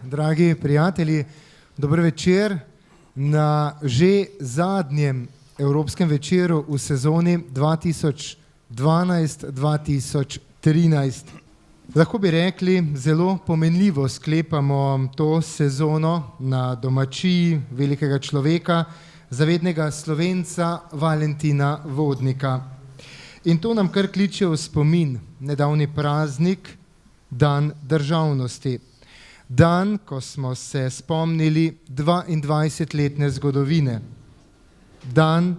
dragi prijatelji, dober večer na že zadnjem Evropskem večeru v sezoni 2012-2013. Lahko bi rekli, zelo pomenljivo sklepamo to sezono na domačiji velikega človeka, zavednega Slovenca Valentina Vodnika. In to nam kar kliče v spomin nedavni praznik, dan državnosti. Dan, ko smo se spomnili 22-letne zgodovine. Dan,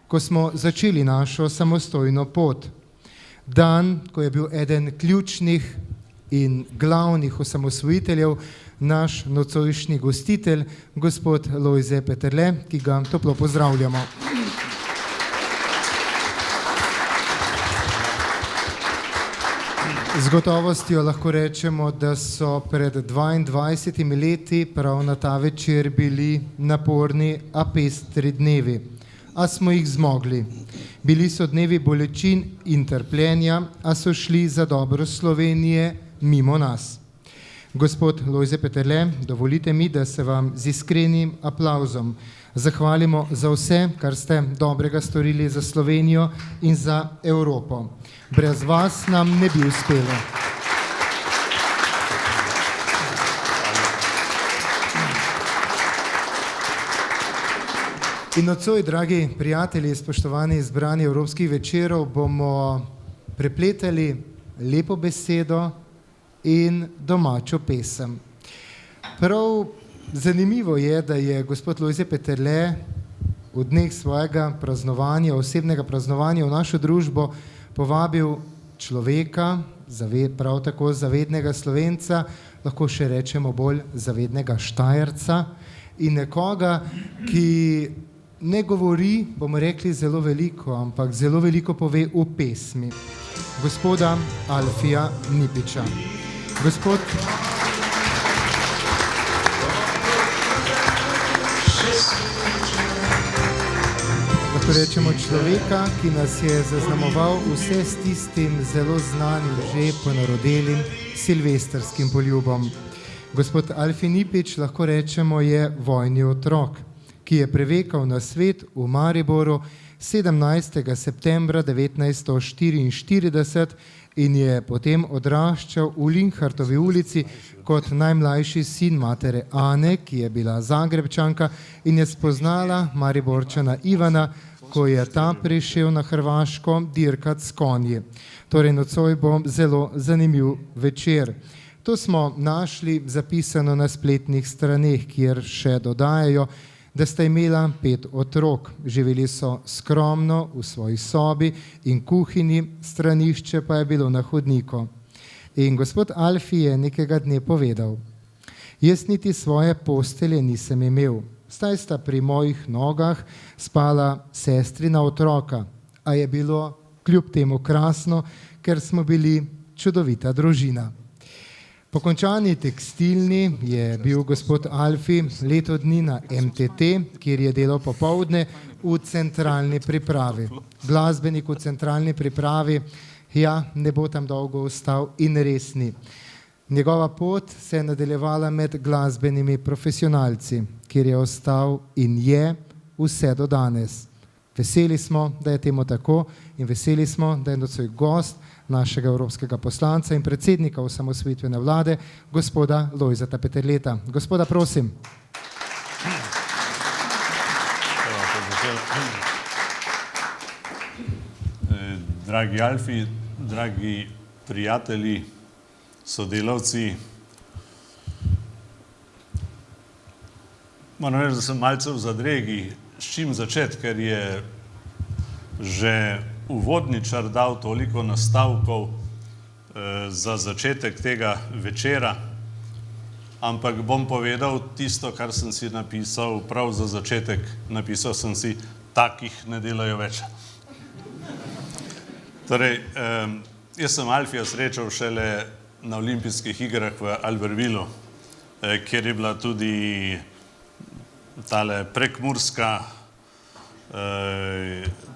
ko smo začeli našo samostojno pot. Dan, ko je bil eden ključnih in glavnih osamosvojiteljev naš nocojšnji gostitelj, gospod Lojze Peterle, ki ga toplo pozdravljamo. Z gotovostjo lahko rečemo, da so pred 22 leti prav na ta večer bili naporni, a pestri dnevi. A smo jih zmogli. Bili so dnevi bolečin in trpljenja, a so šli za dobro Slovenije mimo nas. Gospod Lojze Peterle, dovolite mi, da se vam z iskrenim aplavzom zahvalimo za vse, kar ste dobrega storili za Slovenijo in za Evropo. Brez vas nam ne bi uspelo. In nocoj, dragi prijatelji, spoštovani izbrani evropskih večerov, bomo prepletali lepo besedo in domačo pesem. Prav zanimivo je, da je gospod Lojze Peterle v dneh svojega praznovanja, osebnega praznovanja v našo družbo povabil človeka, prav tako zavednega Slovenca, lahko še rečemo bolj zavednega Štajerca in nekoga, ki ne govori, bomo rekli, zelo veliko, ampak zelo veliko pove v pesmi. Gospoda Alfija Nipiča. Gospod lahko rečemo človeka, ki nas je zaznamoval vse s tistim zelo znanim, že ponarodelim silvestrskim poljubom. Gospod Alfi Nipič, lahko rečemo, je vojni otrok, ki je prevekal na svet v Mariboru 17. septembra 1944 in je potem odraščal v Linhartovi ulici kot najmlajši sin matere Ane, ki je bila Zagrebčanka in je spoznala Mariborčana Ivana, ko je ta prišel na Hrvaško dirkat s konji. Torej nocoj bo zelo zanimiv večer. To smo našli zapisano na spletnih straneh, kjer še dodajajo, da sta imela 5 otrok. Živeli so skromno v svoji sobi in kuhinji, stranišče pa je bilo na hodniku. In gospod Alfi je nekega dne povedal: jaz niti svoje postelje nisem imel, saj sta pri mojih nogah spala sestrina otroka, a je bilo kljub temu krasno, ker smo bili čudovita družina. Po končani tekstilni je bil gospod Alfi leto dni na MTT, kjer je delal popoldne v centralni pripravi. Glasbenik v centralni pripravi, ja, ne bo tam dolgo ostal in res ni. Njegova pot se je nadaljevala med glasbenimi profesionalci, kjer je ostal in je vse do danes. Veseli smo, da je temu tako in veseli smo, da je nocoj gost našega evropskega poslanca in predsednika osamosvojitvene vlade, gospoda Lojzeta Peterleta. Gospoda, prosim. Dragi Alfi, dragi prijatelji, sodelavci, moram reči, da sem malce v zadregi, s čim začeti, ker je že uvodničar dal toliko nastavkov za začetek tega večera, ampak bom povedal tisto, kar sem si napisal prav za začetek. Napisal sem si, takih ne delajo več. Torej, jaz sem Alfija srečal šele na olimpijskih igrah v Albertvilleu, kjer je bila tudi tale prekmurska,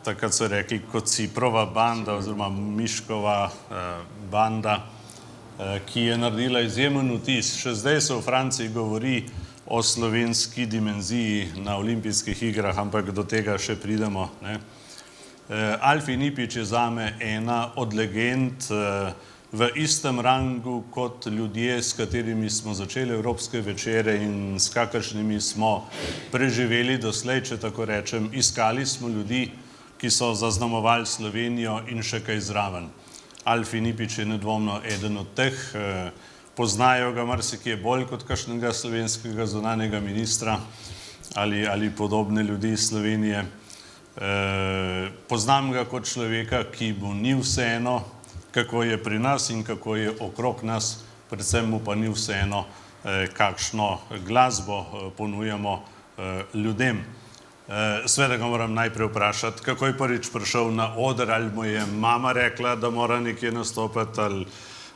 takrat so rekli, kot Ciprova banda oziroma Miškova banda, ki je naredila izjemen vtis. Še zdaj se v Franciji govori o slovenski dimenziji na olimpijskih igrah, ampak do tega še pridemo, ne. Alfi Nipič je zame ena od legend v istem rangu kot ljudje, s katerimi smo začeli Evropske večere in s kakršnimi smo preživeli doslej, če tako rečem. Iskali smo ljudi, ki so zaznamovali Slovenijo in še kaj zraven. Alfi Nipič je nedvomno eden od teh. Poznajo ga marsikje bolj kot kakšnega slovenskega zunanjega ministra ali podobne ljudi iz Slovenije. Poznam ga kot človeka, ki mu ni vseeno, kako je pri nas in kako je okrog nas, predvsem mu pa ni vseeno, kakšno glasbo ponujamo ljudem. Seveda ga moram najprej vprašati, kako je prvič prišel na oder, ali mu je mama rekla, da mora nekje nastopati,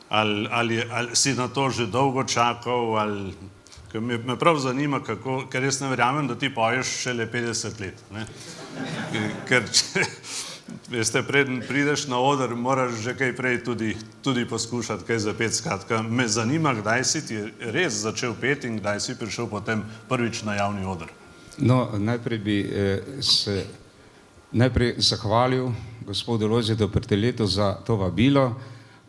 ali si na to že dolgo čakal, ali me prav zanima, kako, ker jaz ne verjamem, da ti poješ šele 50 let, ne? Ker če, veste, preden prideš na oder, moraš že kaj prej tudi poskušati kaj zapeti. Skratka, me zanima, kdaj si ti res začel peti in kdaj si prišel potem prvič na javni oder. No, najprej bi se zahvalil gospodu Lojzetu Peterletu za to vabilo,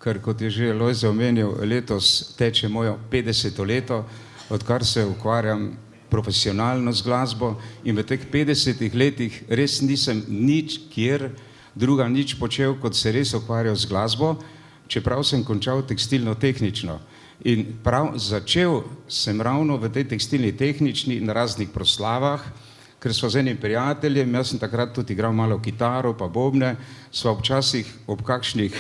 ker kot je že Lojze omenil, letos teče moje 50. leto, odkar se ukvarjam profesionalno z glasbo in v teh 50 letih res nisem nič počel, kot se res ukvarjal z glasbo, čeprav sem končal tekstilno-tehnično. In prav začel sem ravno v tej tekstilni tehnični na raznih proslavah, ker sva z enim prijateljem, jaz sem takrat tudi igral malo kitaro pa bobne, sva občasih ob kakšnih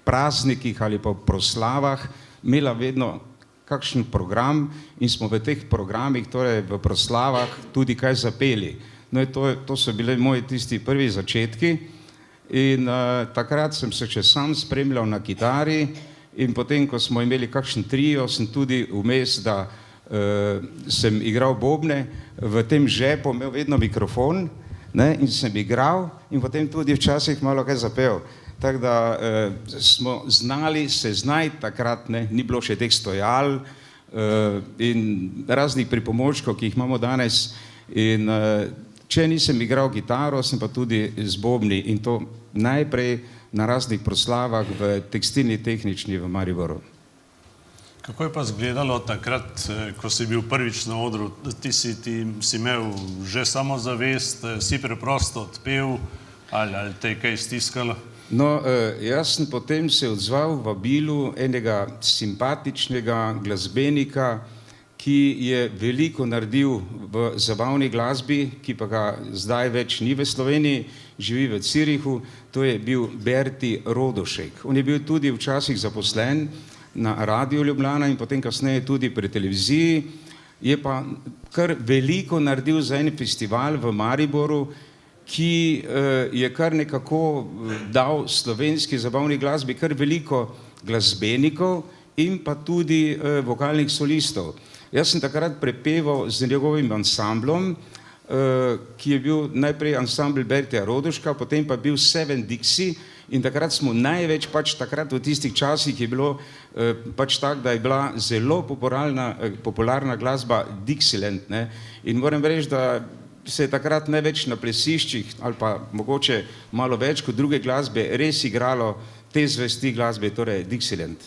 praznikih ali pa proslavah imela vedno kakšen program in smo v teh programih, torej v proslavah, tudi kaj zapeli. No, to so bile moji tisti prvi začetki in takrat sem se še sam spremljal na kitari in potem, ko smo imeli kakšen trio, sem tudi vmes, da sem igral bobne, v tem žepu imel vedno mikrofon, ne, in sem igral in potem tudi včasih malo kaj zapel. Tako da smo znali se znajti takrat, ne, ni bilo še teh stojal in raznih pripomočkov, ki jih imamo danes. In če nisem igral kitaro, sem pa tudi z bobni in to najprej na raznih proslavah v tekstilni tehnični v Mariboru. Kako je pa izgledalo takrat, ko si bil prvič na odru? Ti si imel že samozavest, si preprosto odpel ali te je kaj stiskalo? No, jaz sem potem se odzval v vabilu enega simpatičnega glasbenika, ki je veliko naredil v zabavni glasbi, ki pa ga zdaj več ni v Sloveniji, živi v Zürichu, to je bil Berti Rodošek. On je bil tudi včasih zaposlen na Radiu Ljubljana in potem kasneje tudi pri televiziji, je pa kar veliko naredil za en festival v Mariboru, ki je kar nekako dal slovenski zabavni glasbi kar veliko glasbenikov in pa tudi vokalnih solistov. Jaz sem takrat prepeval z njegovim ansamblom, ki je bil najprej ansambl Bertija Rodoška, potem pa bil Seven Dixie in takrat smo največ, takrat v tistih časih je bilo tako, da je bila zelo popularna glasba Dixieland, ne, in moram reči, da se je takrat največ na plesiščih ali pa mogoče malo več kot druge glasbe res igralo te zvesti glasbe, torej Dixieland.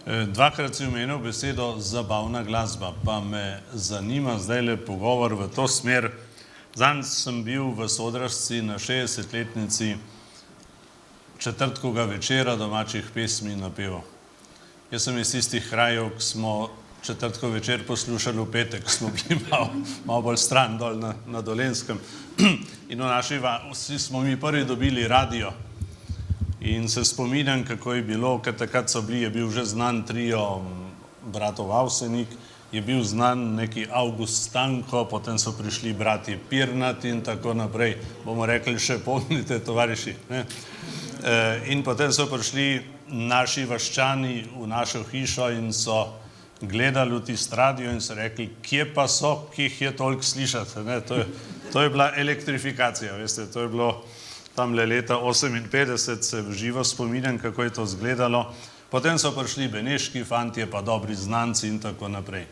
Dvakrat si omenil besedo zabavna glasba, pa me zanima zdajle pogovor v to smer. Zadnjič sem bil v Sodražci na 60-letnici četrtkovega večera domačih pesmi napel. Jaz sem iz tistih krajev, ki smo četrtkov večer poslušali v petek, smo bili malo bolj stran dol na Dolenjskem. In v naši vasi smo mi prvi dobili radio. In se spominjam, kako je bilo, ker takrat je bil že znan trio bratov Avsenik, je bil znan neki August Stanko, potem so prišli bratje Pirnat in tako naprej. Bomo rekli, še pomnite, tovariši, ne? In potem so prišli naši vaščani v našo hišo in so gledali v tisti radio in so rekli, kje pa so, ki jih je toliko slišati, ne? To je bila elektrifikacija, veste, to je bilo tamle leta 58, se v živo spominjam, kako je to izgledalo. Potem so prišli beneški fantje, pa dobri znanci in tako naprej.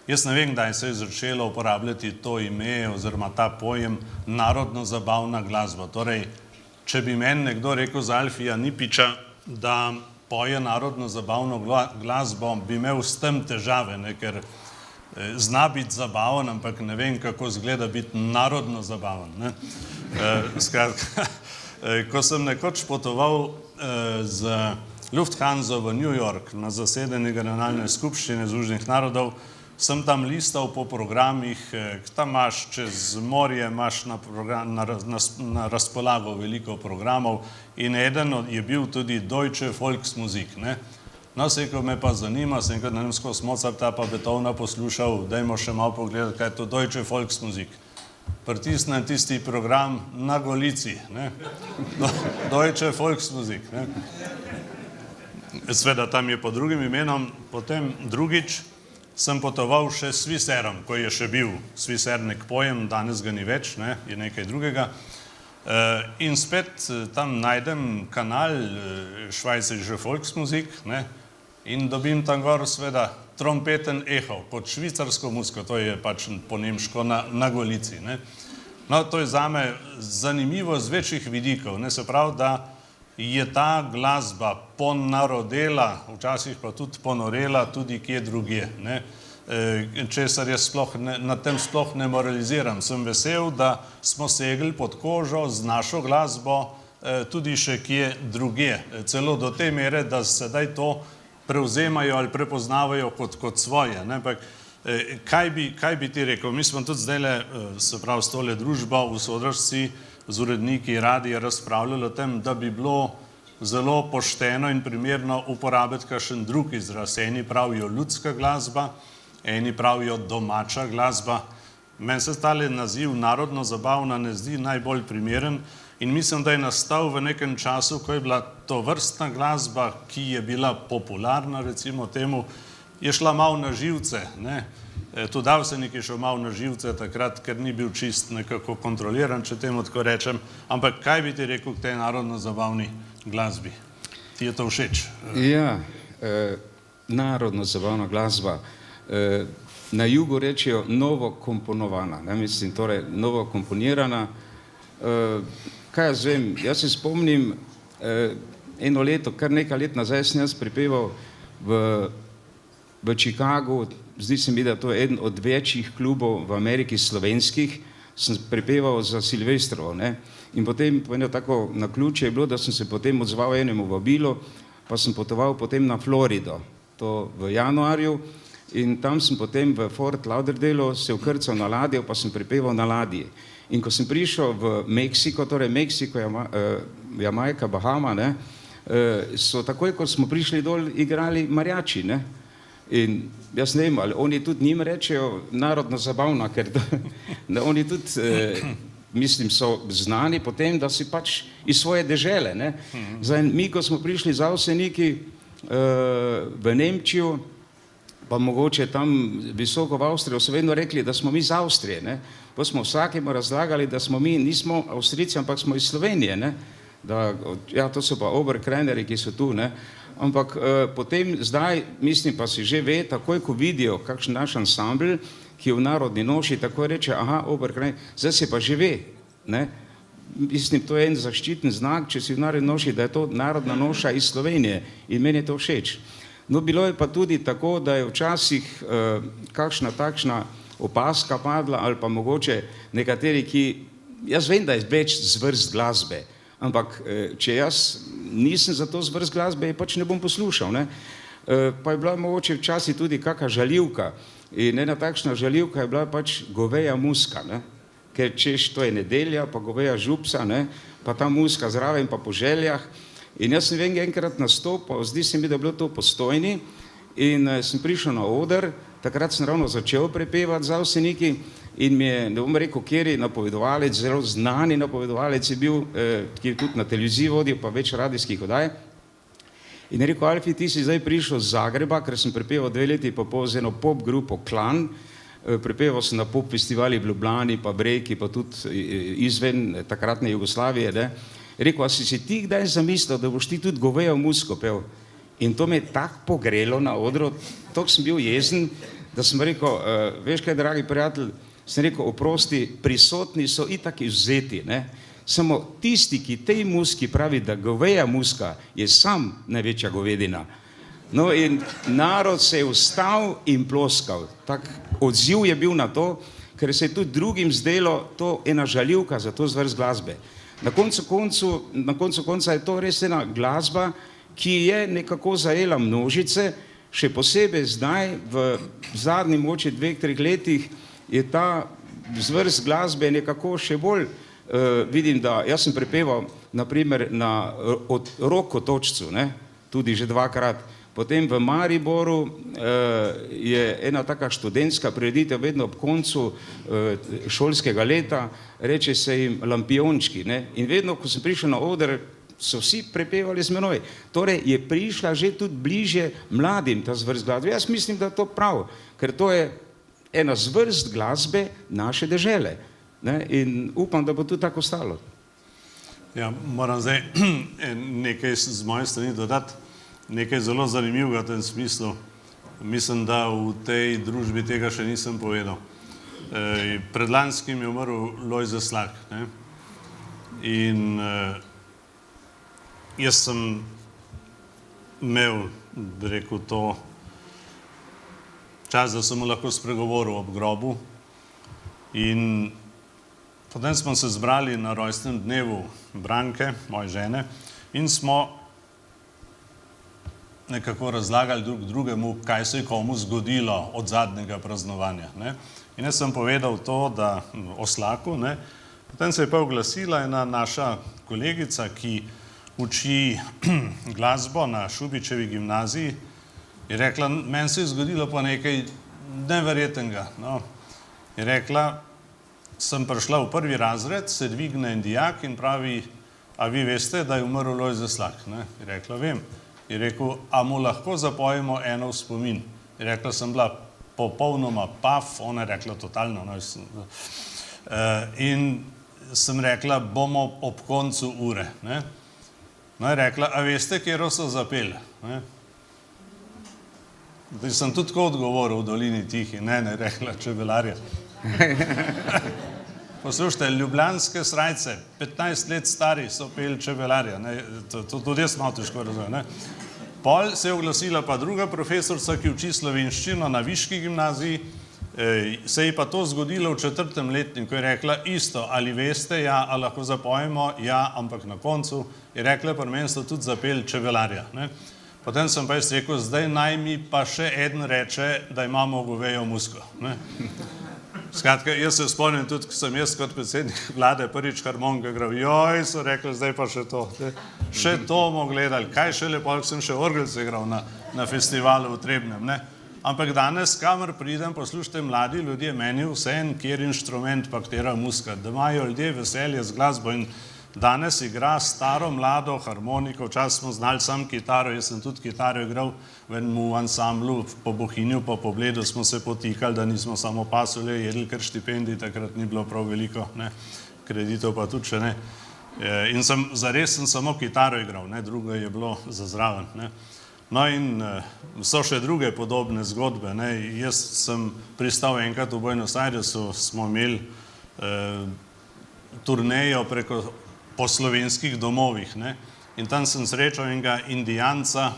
Jaz ne vem, kdaj se je začelo uporabljati to ime oziroma ta pojem narodno-zabavna glasba. Torej, če bi meni nekdo rekel za Alfija Nipiča, da poje narodno-zabavno glasbo, bi imel s tem težave, ne, ker zna biti zabaven, ampak ne vem, kako izgleda biti narodno-zabaven. Ne. Skratka, ko sem nekoč potoval z Lufthansa v New York na zasedanje Generalne skupščine Združenih narodov, sem tam listal po programih, tam imaš čez morje, imaš na razpolago veliko programov in eden je bil tudi Deutsche Volksmusik. Ne? No, ko me pa zanima, sem kot nemsko Mozarta pa Beethovna poslušal, dajmo še malo pogledati, kaj je to Deutsche Volksmusik. Pritisnem tisti program na Golici. Ne? Deutsche Volksmusik. Ne? Sveda tam je pod drugim imenom, potem drugič sem potoval še s Swissairem, ko je še bil Swissair nek pojem, danes ga ni več, ne, je nekaj drugega. In spet tam najdem kanal Schweizerische Volksmusik, ne, in dobim tam gor sveda trompeten eho, pod švicarsko muziko, to je pač po nemško na Golici. Ne. No, to je zame zanimivo z večjih vidikov, ne, se pravi, da je ta glasba ponarodela, včasih pa tudi ponorela tudi kje drugje. Česar jaz na tem sploh ne moraliziram. Sem vesel, da smo segli pod kožo z našo glasbo tudi še kje drugje. Celo do te mere, da sedaj to prevzemajo ali prepoznavajo kot svoje. Kaj bi ti rekel? Mi smo tudi zdajle, se pravi, s tole družbo v Sodražici, z uredniki radija razpravljali o tem, da bi bilo zelo pošteno in primerno uporabiti kakšen drug izraz. Eni pravijo ljudska glasba, eni pravijo domača glasba. Meni se tale naziv narodno-zabavna ne zdi najbolj primeren in mislim, da je nastal v nekem času, ko je bila to vrstna glasba, ki je bila popularna, recimo temu, je šla malo na živce, ne. Tudi Avsenik je šel malo na živce takrat, ker ni bil čist nekako kontroliran, če temu tako rečem. Ampak kaj bi ti rekel k tej narodno-zabavni glasbi? Ti je to všeč? Ja, narodno-zabavna glasba. Na jugu rečejo novo komponovana, ne, mislim, torej novo komponirana. Kaj jaz vem, jaz se spomnim eno leto, kar nekaj let nazaj sem jaz prepeval v Chicagu, zdi se mi, da to je eden od večjih klubov v Ameriki slovenskih, sem prepeval za Silvestrovo, ne, in potem eno tako naključje je bilo, da sem se potem odzval enemu vabilu, pa sem potoval potem na Florido, to v januarju, in tam sem potem v Fort Lauderdale se vkrcal na ladjo, pa sem prepeval na ladji. In ko sem prišel v Meksiko, torej Meksiko, Jamajka, Bahama, ne, so takoj, ko smo prišli dol, igrali mariači, ne. In jaz ne vem, ali oni tudi njim rečejo narodno-zabavna, ker da oni tudi, mislim, so znani potem, da si pač iz svoje dežele, ne. Zdaj, mi, ko smo prišli z Avseniki v Nemčijo, pa mogoče tam visoko v Avstrijo, so vedno rekli, da smo mi iz Avstrije, ne. Pa smo vsakemu razlagali, da smo mi, nismo Avstrijci, ampak smo iz Slovenije, ne. Da, ja, to so pa Oberkreinerji, ki so tu, ne. Ampak potem zdaj, mislim, pa si že ve, takoj, ko vidijo kakšen naš ansambl, ki je v narodni noši, tako reče, aha, Oberkreiner, zdaj se pa že ve, ne. Mislim, to je en zaščiten znak, če si v narodni noši, da je to narodna noša iz Slovenije in meni je to všeč. No, bilo je pa tudi tako, da je včasih kakšna takšna opaska padla ali pa mogoče nekateri, ki, jaz vem, da je več zvrst glasbe, ampak če jaz nisem za to zvrst glasbe, je pač ne bom poslušal, ne. Pa je bila mogoče včasih tudi kakšna žaljivka in ena takšna žaljivka je bila pač goveja muska, ne. Ker češ, to je nedelja, pa goveja župsa, ne, pa ta muska zraven, pa po željah. In jaz sem vem enkrat nastopal, zdi se mi, da je bilo to v Postojni in sem prišel na oder, takrat sem ravno začel prepevati z Avseniki in mi je, ne bom rekel, kjeri napovedovalec, zelo znani napovedovalec je bil, ki je tudi na televiziji vodil, pa več radijskih oddaj. In je rekel, Alfi, ti si zdaj prišel z Zagreba, ker sem prepeval 2 leti pa pol z eno pop grupo Klan, prepeval sem na pop festivali v Ljubljani, pa Brejki, pa tudi izven takratne Jugoslavije, ne. Rekel, a si ti kdaj zamislil, da boš ti tudi govejo musko pel? In to me je tako pogrelo na odru, tako sem bil jezen, da sem rekel, veš kaj, dragi prijatelj, sem rekel, oprosti, prisotni so itak izvzeti, ne? Samo tisti, ki tej muski pravi, da goveja muska je sam največja govedina. No in narod se je vstal in ploskal. Tak odziv je bil na to, ker se je tudi drugim zdelo to ena žaljivka za to zvrst glasbe. Na koncu konca je to res ena glasba, ki je nekako zajela množice, še posebej zdaj v zadnjih mogoče 2-3 letih je ta zvrst glasbe nekako še bolj, vidim, da jaz sem prepeval naprimer na Rok Otočcu, ne, tudi že 2-krat, potem v Mariboru je ena taka študentska prireditev vedno ob koncu šolskega leta, reče se jim Lampiončki, ne, in vedno, ko sem prišel na oder, so vsi prepevali z menoj. Torej je prišla že tudi bližje mladim ta zvrst glasbe. Jaz mislim, da je to prav, ker to je ena zvrst glasbe naše dežele. Ne? In upam, da bo tudi tako ostalo. Ja, moram zdaj nekaj z moje strani dodati, nekaj zelo zanimivega v tem smislu. Mislim, da v tej družbi tega še nisem povedal. Predlanskim je umrl Lojze Slak. Ne? In jaz sem imel, bi rekel, to čas, da sem mu lahko spregovoril ob grobu. In potem smo se zbrali na rojstnem dnevu Branke, moje žene, in smo nekako razlagali drug drugemu, kaj se je komu zgodilo od zadnjega praznovanja. Ne? In jaz sem povedal to, da o Slaku, ne? Potem se je pa oglasila ena naša kolegica, ki uči glasbo na Šubičevi gimnaziji, je rekla, meni se je zgodilo pa nekaj neverjetnega. No? Je rekla, sem prišla v 1. razred, se dvigne en dijak in pravi, a vi veste, da je umrl Lojze Slak? Ne? Je rekla, vem. Je rekel, a mu lahko zapojemo eno v spomin? Je rekla, sem bila popolnoma paf, ona je rekla totalno. No, in sem rekla, bomo ob koncu ure. Ne? No, je rekla, a veste, kjero so zapeli? Ne? Sem tudi tako odgovoril v Dolini Tihi, ne, rekla Čebelarja. Poslušajte, ljubljanske srajce, 15 let stari, so peli Čebelarja. Tudi jaz malo težko razumem. Pol se je oglasila pa druga profesorica, ki uči slovenščino na Viški gimnaziji, se je pa to zgodilo v 4. letniku, je rekla isto, ali veste, ja, ali lahko zapojemo, ja, ampak na koncu je rekla, pri meni so tudi zapeli Čebelarja. Ne? Potem sem pa jaz rekel, zdaj naj mi pa še eden reče, da imamo govejo musko. Ne? Skratka, jaz se spomnim tudi, ko sem jaz kot predsednik vlade prvič harmonika igral, joj, so rekli, zdaj pa še to. Ne? Še to bomo gledali, kaj še lepo, ko sem še orgelce igral na festivalu v Trebnjem. Ne? Ampak danes, kamor pridem, poslušajte, mladi ljudje, meni vseeno, kjer inštrument pa katera muska, da imajo ljudje veselje z glasbo in danes igra staro, mlado harmoniko, včasih smo znali sam kitaro, jaz sem tudi kitaro igral v enem ansamblu, po Bohinju, pa po Bledu smo se potikali, da nismo samo pasuli, jedli, ker štipendij takrat ni bilo prav veliko, ne? Kreditov pa tudi še ne. In zares sem samo kitaro igral, ne? Drugo je bilo za zraven. Ne? No in so še druge podobne zgodbe. Ne? Jaz sem pristal enkrat v Buenos Airesu, smo imeli turnejo po slovenskih domovih. Ne? In tam sem srečal enega Indijanca,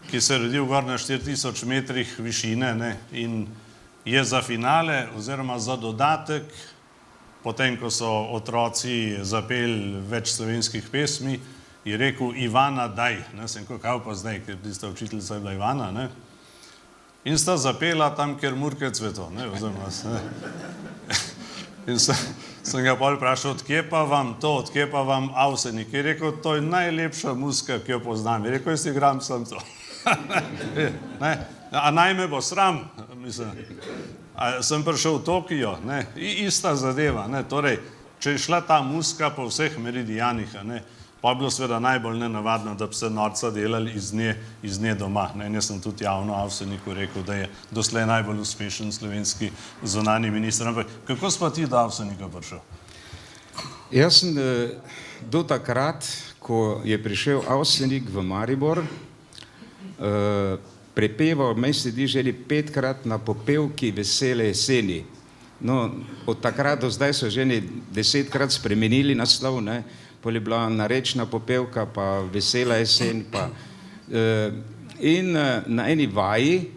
ki se je rodil gor na 4000 metrih višine, ne? In je za finale oziroma za dodatek, potem ko so otroci zapeli več slovenskih pesmi, je rekel Ivana daj. Ne? Sem rekel, kaj pa zdaj, ker tista učiteljica je bila Ivana. Ne? In sta zapela tam, kjer Murke cveto. Ne? In sem ga pol vprašal, odkje pa vam to, odkje pa vam Avsenik? Je rekel, to je najlepša muska, ki jo poznam. Je rekel, jaz igram sam to. A naj me bo sram? Mislim, sem prišel v Tokio, ne? Ista zadeva. Ne? Torej, če je šla ta muska po vseh meridijanih, ne? Pa je bilo seveda najbolj nenavadno, da bi se norca delali iz nje doma. Ne? Jaz sem tudi javno Avseniku rekel, da je doslej najbolj uspešen slovenski zunanji minister. Ampak kako si pa ti do Avsenika prišel? Jaz sem do takrat, ko je prišel Avsenik v Maribor, prepeval, meni se zdi že 5-krat na popevki Vesele jeseni. No, od takrat do zdaj so že 10-krat spremenili naslov, ne, pol je bila narečna popevka, pa Vesela jesen, pa in na eni vaji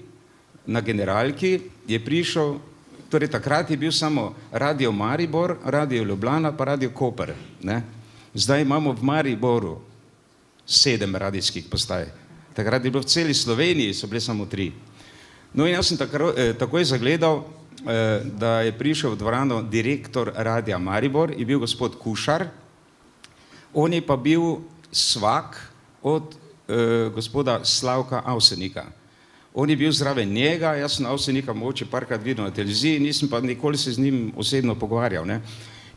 na Generalki je prišel, torej takrat je bil samo Radio Maribor, Radio Ljubljana pa Radio Koper, ne. Zdaj imamo v Mariboru 7 radijskih postaj. Takrat je bilo v celi Sloveniji, so bile samo 3. No in jaz sem takoj zagledal, da je prišel v dvorano direktor Radia Maribor, je bil gospod Kušar, on je pa bil svak od gospoda Slavka Avsenika. On je bil zraven njega, jaz sem Avsenika mogoče parkrat videl na televiziji, nisem pa nikoli se z njim osebno pogovarjal, ne.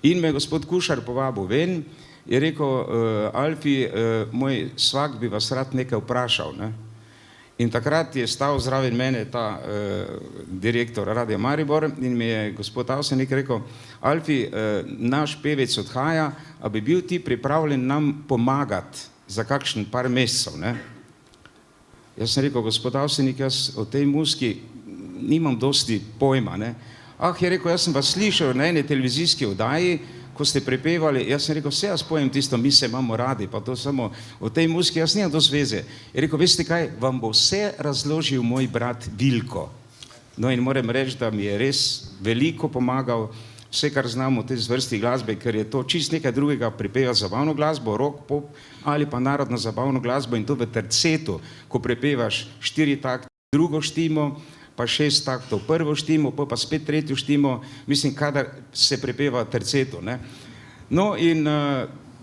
In me je gospod Kušar povabil ven, je rekel, Alfi, moj svak bi vas rad nekaj vprašal, ne. In takrat je stal zraven mene ta direktor Radia Maribor in mi je gospod Avsenik rekel, Alfi, naš pevec odhaja, a bi bil ti pripravljen nam pomagati za kakšen par mesecev, ne. Jaz sem rekel, gospod Avsenik, jaz o tej muziki nimam dosti pojma, ne. Ah, je rekel, jaz sem vas slišal na eni televizijski oddaji, ko ste prepevali, jaz sem rekel, vse jaz pojem tisto, mi se imamo radi, pa to samo o tej muziki, jaz nimam dosti veze. Je rekel, veste kaj, vam bo vse razložil moj brat Vilko. No in moram reči, da mi je res veliko pomagal, vse, kar znamo v tej zvrsti glasbe, ker je to čist nekaj drugega, prepeva zabavno glasbo, rock, pop ali pa narodno zabavno glasbo in to v tercetu, ko prepevaš 4 takte, drugo štimo, pa 6 taktov prvo štimo, pa spet tretjo štimo, mislim, kadar se prepeva tercetu, ne. No in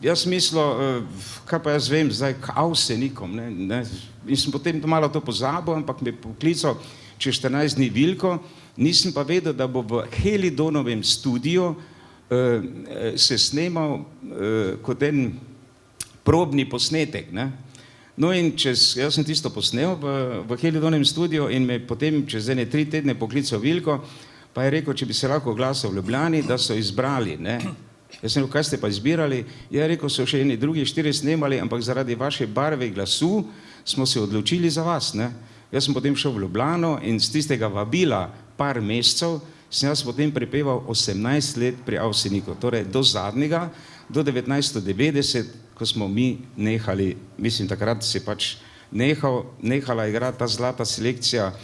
jaz mislil, kaj pa jaz vem, zdaj k Avsenikom, ne, in sem potem malo to pozabil, ampak me poklical čez 14 dni Vilko, nisem pa vedel, da bo v Helidonovem studiu se snemal kot en probni posnetek, ne. No in jaz sem tisto posnel v Helidonovem studiu in me potem čez 3 tedne poklical Vilko, pa je rekel, če bi se lahko oglasil v Ljubljani, da so izbrali, ne. Jaz sem rekel, kaj ste pa izbirali? Je rekel, so še eni drugi 4 snemali, ampak zaradi vaše barve glasu smo se odločili za vas, ne. Jaz sem potem šel v Ljubljano in z tistega vabila par mesecev sem jaz potem prepeval 18 let pri Avseniku, torej do zadnjega, do 1990, ko smo mi nehali, mislim, takrat se pač nehala igrati ta zlata selekcija,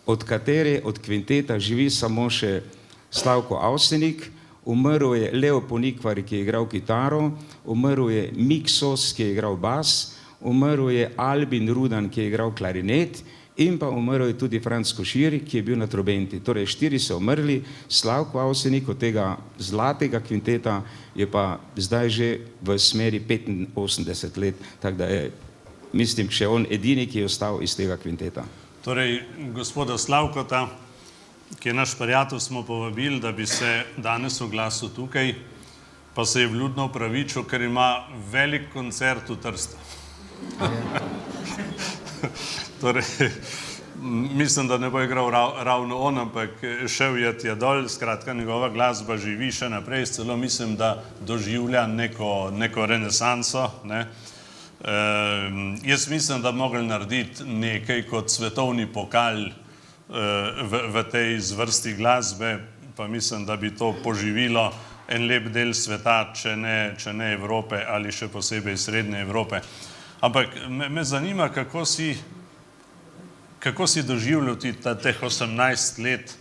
od katere, od kvinteta živi samo še Slavko Avsenik, umrl je Leo Ponikvar, ki je igral kitaro, umrl je Mik Sos, ki je igral bas, umrl je Albin Rudan, ki je igral klarinet in pa umrl je tudi Franc Košir, ki je bil na trobenti. Torej 4 so umrli, Slavko Avsenik od tega zlatega kvinteta je pa zdaj že v smeri 85 let, tako da je, mislim, še on edini, ki je ostal iz tega kvinteta. Torej, gospoda Slavkota, ki je naš prijatelj, smo povabili, da bi se danes oglasil tukaj, pa se je vljudno opravičil, ker ima velik koncert v Trstu. Torej, mislim, da ne bo igral ravno on, ampak šel je tja dol, skratka, njegova glasba živi še naprej, celo mislim, da doživlja neko renesanso, ne. Jaz mislim, da bi mogli narediti nekaj kot svetovni pokal v tej zvrsti glasbe, pa mislim, da bi to poživilo en lep del sveta, če ne Evrope ali še posebej Srednje Evrope. Ampak me zanima, kako si doživljal teh 18 let.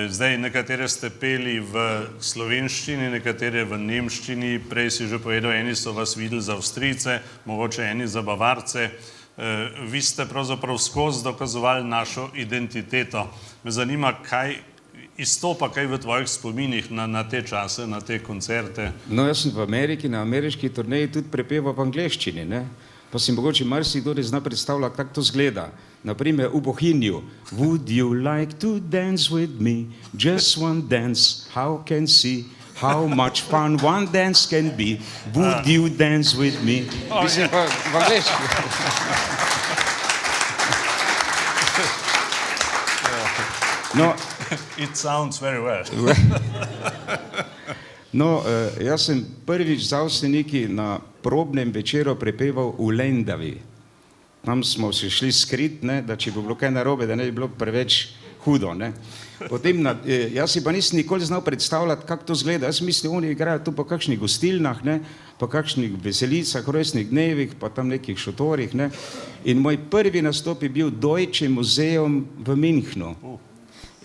Zdaj, nekatere ste peli v slovenščini, nekatere v nemščini, prej si že povedal, eni so vas videli za Avstrijce, mogoče eni za Bavarce. Vi ste pravzaprav skozi dokazovali našo identiteto. Me zanima, kaj izstopa kaj v tvojih spominih na te čase, na te koncerte? No, jaz sem v Ameriki, na ameriški turneji tudi prepeval v angleščini, ne. Pa si mogoče marsikdo ne zna predstavljati, kako to zgleda. Naprimer, v Bohinju. Would you like to dance with me? Just one dance, how can see how much fun one dance can be? Would you dance with me? Mislim pa v angleščini. No, It sounds very well. No, jaz sem prvič z Avseniki na probnem večeru prepeval v Lendavi. Tam smo se šli skrit, ne, da če bi bilo kaj narobe, da ne bi bilo preveč hudo. Ne. Potem, jaz si pa nisem nikoli znal predstavljati, kako to zgleda. Jaz mislim, oni igrajo tu po kakšnih gostilnah, ne, po kakšnih veselicah, rojstnih dnevih, pa tam nekih šotorih. Ne. In moj prvi nastop je bil Deutsche Museum v Münchnu.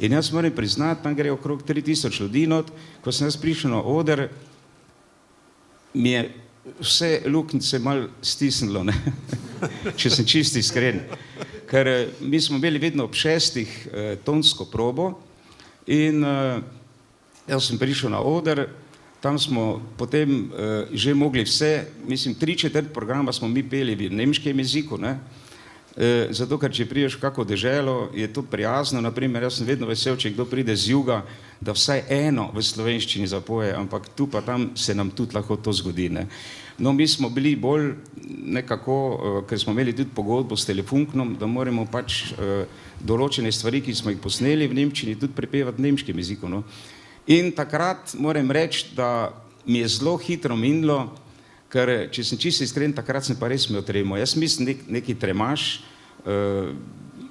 In jaz moram priznati, tam gre okrog 3000 ljudi not, ko sem jaz prišel na oder, mi je vse luknjice malo stisnilo, ne? Če sem čisto iskren. Ker mi smo imeli vedno ob 6 tonsko probo in jaz sem prišel na oder, tam smo potem že mogli vse, mislim, 3/4 programa smo mi peli v nemškem jeziku, ne? Zato, ker če prideš v kako deželo, je to prijazno, naprimer, jaz sem vedno vesel, če kdo pride z juga, da vsaj eno v slovenščini zapoje, ampak tu pa tam se nam tudi lahko to zgodi, ne. No, mi smo bili bolj nekako, ker smo imeli tudi pogodbo s Telefunknom, da moramo pač določene stvari, ki smo jih posneli v nemščini, tudi prepevati v nemškem jeziku, no. In takrat moram reči, da mi je zelo hitro minilo, ker če sem čisto iskren, takrat sem pa res imel tremo. Jaz mislim neki tremaž,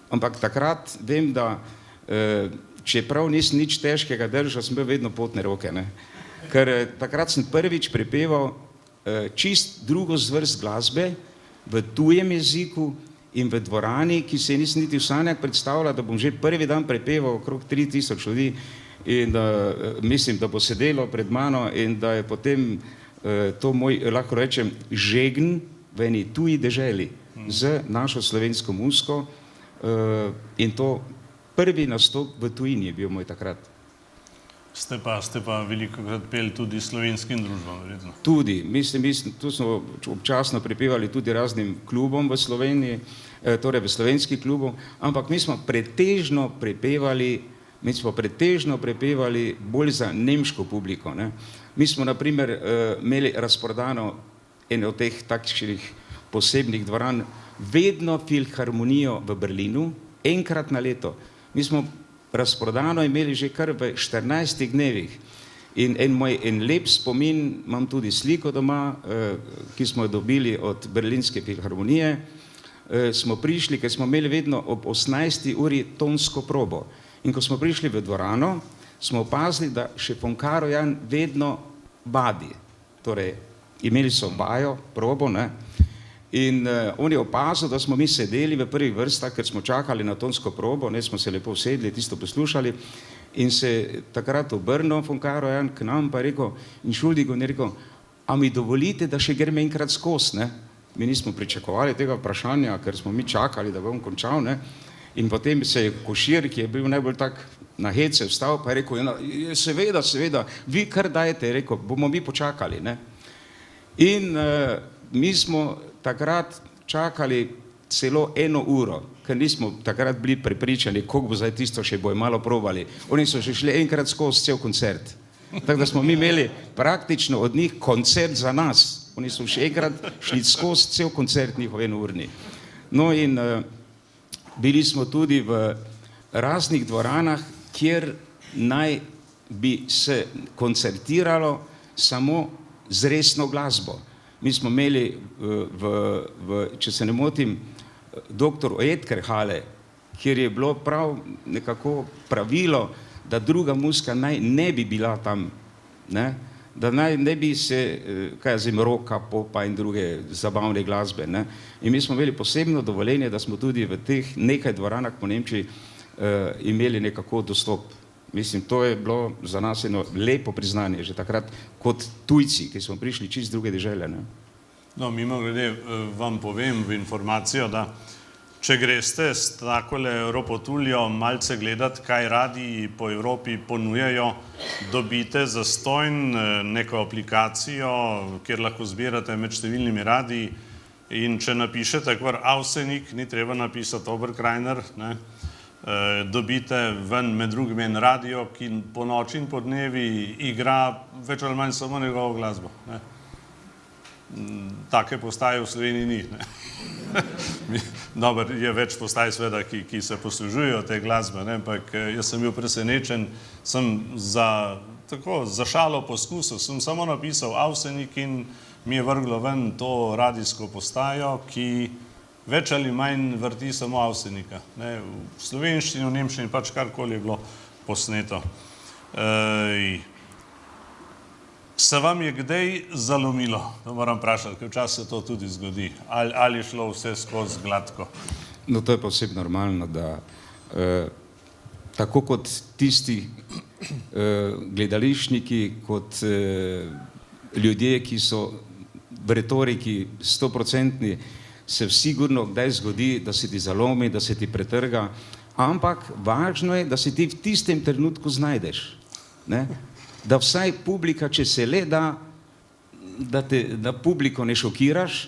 ampak takrat vem, da čeprav nisem nič težkega držal, sem bil vedno potne roke, ne. Ker takrat sem prvič prepeval čist drugo zvrst glasbe v tujem jeziku in v dvorani, ki se nisem niti v sanjah predstavljal, da bom že prvi dan prepeval okrog 3000 ljudi in mislim, da bo sedelo pred mano in da je potem to moj, lahko rečem, žegn v eni tuji deželi z našo slovensko muziko in to prvi nastop v tujini je bil moj takrat. Ste pa velikokrat peli tudi slovenskim družbam, verjetno? Tudi, mislim, tu smo občasno prepevali tudi raznim klubom v Sloveniji, torej v slovenskih klubov, ampak mi smo pretežno prepevali bolj za nemško publiko, ne. Mi smo, na primer, imeli razprodano eno od teh takšnih posebnih dvoran, vedno filharmonijo v Berlinu, enkrat na leto. Mi smo razprodano imeli že kar v 14 dnevih. In en lep spomin, imam tudi sliko doma, ki smo jo dobili od Berlinske filharmonije, smo prišli, ker smo imeli vedno ob 18. uri tonsko probo. In ko smo prišli v dvorano, smo opazili, da še Fonkaro Jan vedno badi. Torej, imeli so vajo, probo, ne? In on je opazil, da smo mi sedeli v prvih vrstah, ker smo čakali na tonsko probo, ne, smo se lepo usedli, tisto poslušali in se takrat obrnil Fonkaro Jan k nam pa je rekel, in Šuldigu je rekel, a mi dovolite, da še grem enkrat skozi, ne? Mi nismo pričakovali tega vprašanja, ker smo mi čakali, da bom končal, ne? In potem se je Košir, ki je bil najbolj tak na hece, vstal pa je rekel, seveda, vi kar dajte, je rekel, bomo mi počakali, ne? In mi smo takrat čakali celo 1 uro, ker nismo takrat bili prepričani, koliko bo zdaj tisto še bojo malo probali. Oni so še šli enkrat skozi cel koncert. Tako da smo mi imeli praktično od njih koncert za nas. Oni so še enkrat šli skozi cel koncert njihov 1-urni. No in bili smo tudi v raznih dvoranah, kjer naj bi se koncertiralo samo z resno glasbo. Mi smo imeli, če se ne motim, doktor Oetkerhale, kjer je bilo prav nekako pravilo, da druga muzika naj ne bi bila tam, ne? Da naj ne bi se, roka, popa in druge zabavne glasbe, ne? In mi smo imeli posebno dovoljenje, da smo tudi v teh nekaj dvoranah po Nemčiji imeli nekako dostop. Mislim, to je bilo za nas eno lepo priznanje, že takrat kot tujci, ki smo prišli čist druge dežele, ne. No, mimogrede vam povem v informacijo, da če greste s takole ropotuljo malce gledati, kaj radiji po Evropi ponujajo, dobite zastonj neko aplikacijo, kjer lahko zbirate med številnimi radiji in če napišete kar Avsenik, ni treba napisati Oberkrainer, ne, dobite ven med drugim en radio, ki po noči in po dnevi igra več ali manj samo njegovo glasbo, ne. Take postaje v Sloveniji ni, ne. Dober, je več postaj seveda, ki se poslužujejo te glasbe, ne, ampak jaz sem bil presenečen, sem za šalo poskusil, sem samo napisal Avsenik in mi je vrglo ven to radijsko postajo, ki več ali manj vrti samo Avsenika. Ne, v slovenščini, v nemščini, pač karkoli je bilo posneto. Se vam je kdaj zalomilo? To moram vprašati, ker včasih se to tudi zgodi. Ali je šlo vse skozi gladko? No, to je povsem normalno, da tako kot tisti gledališčniki, kot ljudje, ki so v retoriki 100%, se sigurno kdaj zgodi, da se ti zalomi, da se ti pretrga, ampak važno je, da se ti v tistem trenutku znajdeš. Ne? Da vsaj publika, če se le da, da publiko ne šokiraš,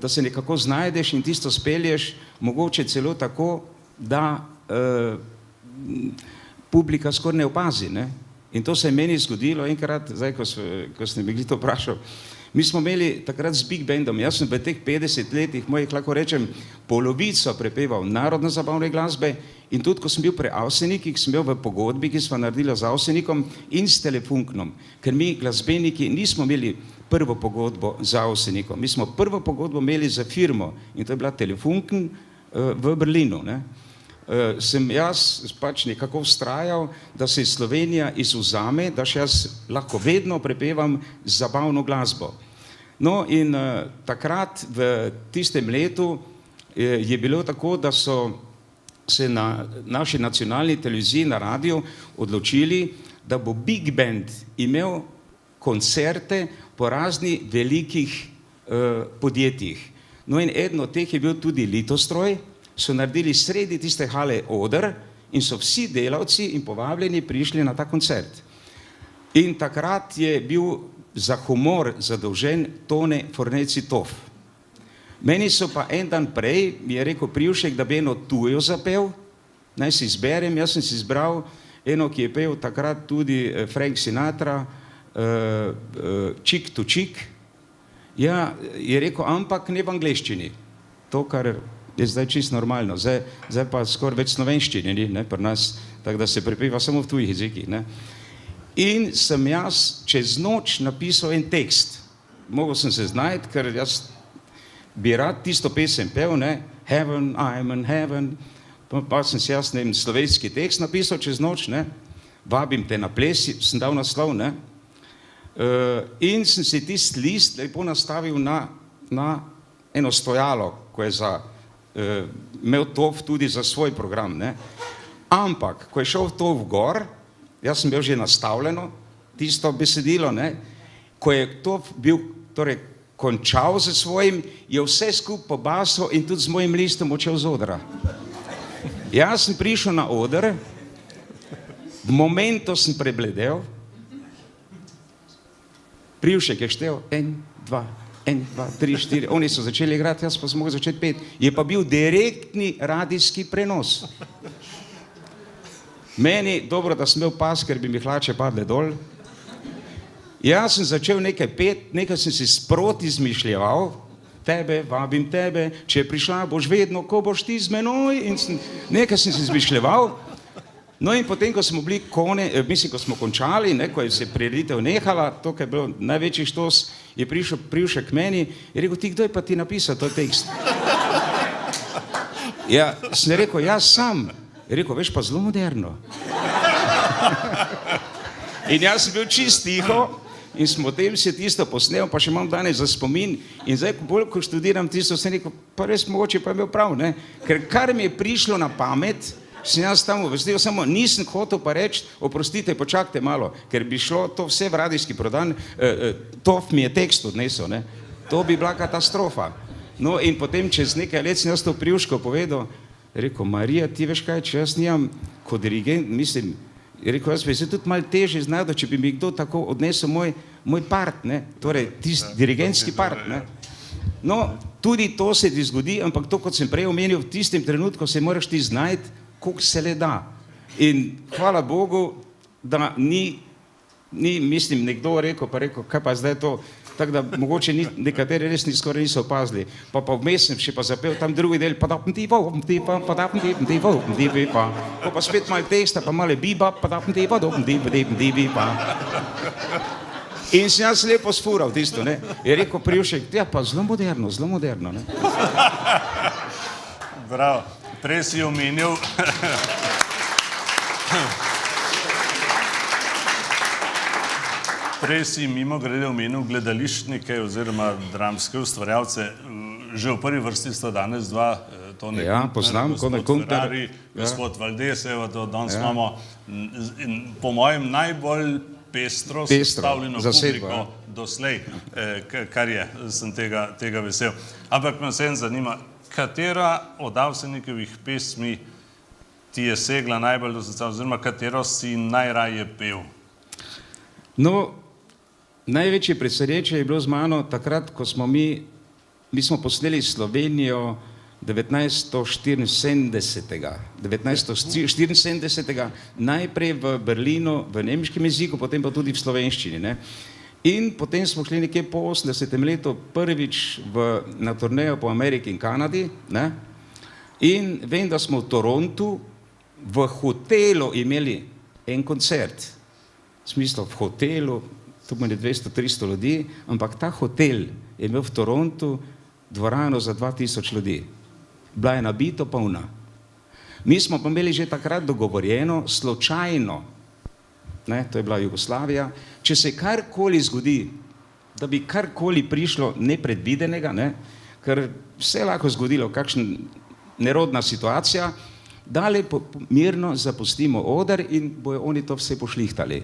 da se nekako znajdeš in tisto spelješ, mogoče celo tako, da publika skoraj ne opazi. Ne? In to se je meni zgodilo enkrat, zdaj, ko ste me to vprašal. Mi smo imeli takrat z Big Bandom, jaz sem v teh 50 letih, mojih lahko rečem, polovico prepeval narodno zabavne glasbe in tudi, ko sem bil pri Avsenikih, sem bil v pogodbi, ki smo naredili z Avsenikom in s Telefunknom, ker mi glasbeniki nismo imeli prvo pogodbo z Avsenikom, mi smo prvo pogodbo imeli za firmo in to je bila Telefunken v Berlinu. Ne? Sem jaz pač nekako vztrajal, da se Slovenija izvzame, da še jaz lahko vedno prepevam zabavno glasbo. No in takrat v tistem letu je bilo tako, da so se na naši nacionalni televiziji, na radiju odločili, da bo Big Band imel koncerte po raznih velikih podjetjih. No in eden od teh je bil tudi Litostroj, so naredili sredi tiste hale oder in so vsi delavci in povabljeni prišli na ta koncert. In takrat je bil za humor zadolžen Tone Forneci-Toff. Meni so pa en dan prej, mi je rekel Privšek, da bi eno tujo zapel, naj si izberem, jaz sem si izbral eno, ki je pel takrat tudi Frank Sinatra, Chick to Chick. Ja, je rekel, ampak ne v angleščini. To, kar je zdaj čisto normalno. Zdaj pa skoraj več slovenščine ni, ne, pri nas, tako da se prepeva samo v tujih jezikih. Ne. In sem jaz čez noč napisal en tekst. Mogel sem se znajti, ker jaz bi rad tisto pesem pel, ne, Heaven, I'm in heaven, pa sem si jaz slovenski tekst napisal čez noč, ne, Vabim te na ples, sem dal naslov, ne, in sem si tisti list lepo nastavil na eno stojalo, ko je imel Toff tudi za svoj program, ne. Ampak, ko je šel Toff gor, jaz sem bil že nastavljeno, tisto besedilo, ne, ko je Toff bil, torej, končal z svojim, je vse skup pobasal in tudi z mojim listom odšel z odra. Jaz sem prišel na oder, v momentu sem prebledel, Privšek je štel, 1, 2, 3, 4, oni so začeli igrati, jaz pa sem mogel začeti peti. Je pa bil direktni radijski prenos. Meni, dobro, da sem imel pas, ker bi mi hlače padle dol. Jaz sem začel nekaj peti, nekaj sem si sproti izmišljeval, tebe, vabim tebe, če je prišla, boš vedno, ko boš ti z menoj, in nekaj sem si izmišljeval. No in potem, ko smo bili ko smo končali, ne, ko je se prireditev nehala, to, kar je bilo največji štos, je prišel Privšek k meni in rekel, ti, kdo je pa ti napisal to tekst? Ja, sem rekel, jaz sam. Je rekel, veš, pa zelo moderno. In jaz sem bil čist tiho in smo potem se tisto posnel, pa še imam danes za spomin in zdaj, bolj ko študiram tisto, sem rekel, pa res mogoče pa je imel prav, ne? Ker kar mi je prišlo na pamet, sem jaz tam uvrstil, samo nisem hotel pa reči, oprostite, počakajte malo, ker bi šlo to vse v radijski prodan, Toff mi je tekst odnesel, ne? To bi bila katastrofa. No in potem čez nekaj let sem jaz to Privško povedal, rekel, Marija, ti veš kaj, če jaz nimam kot dirigent, mislim, rekel, jaz bi se tudi malo težje znal, če bi mi kdo tako odnesel moj part, ne? Torej, tisti dirigentski part, ne? No, tudi to se ti zgodi, ampak to, kot sem prej omenil, v tistem trenutku se moraš ti znajti, koliko se le da. In hvala Bogu, da ni, mislim, nekdo rekel, kaj pa zdaj to, tako da mogoče nekateri res skoraj niso opazili. Pa vmes sem še pa zapel tam drugi del, pa spet malo teksta, pa malo biba, in sem jaz lepo sfural tisto, ne. Je rekel Privšek, ja pa zelo moderno, ne. Bravo. Prej si omenil, prej si mimogrede omenil gledališčnike oziroma dramske ustvarjalce. Že v prvi vrsti sta danes dva, Tone Ja, Kuntner, poznam, Tone gospod Kuntner. Ferrari, Ja. gospod Valdes, evo, danes Ja. imamo po mojem najbolj pestro sestavljeno zasedbo, publiko doslej, kar je, sem tega vesel. Ampak me vseeno zanima, katera od Avsenikovih pesmi ti je segla najbolj do srca, oziroma katero si najraje pel? No, največje presenečenje je bilo z mano takrat, ko smo mi smo posneli Slovenijo 1974. Najprej v Berlinu v nemškem jeziku, potem pa tudi v slovenščini. Ne? In potem smo šli nekje po 80. letu prvič na turnejo po Ameriki in Kanadi. Ne? In vem, da smo v Torontu v hotelu imeli en koncert. V smislu v hotelu, tu meni 200-300 ljudi, ampak ta hotel je imel v Torontu dvorano za 2000 ljudi. Bila je nabito polna. Mi smo pa imeli že takrat dogovorjeno, slučajno, ne, to je bila Jugoslavija, če se karkoli zgodi, da bi karkoli prišlo nepredvidenega, ne, ker vse lahko zgodilo, kakšna nerodna situacija, dale mirno zapustimo oder in bojo oni to vse pošlihtali.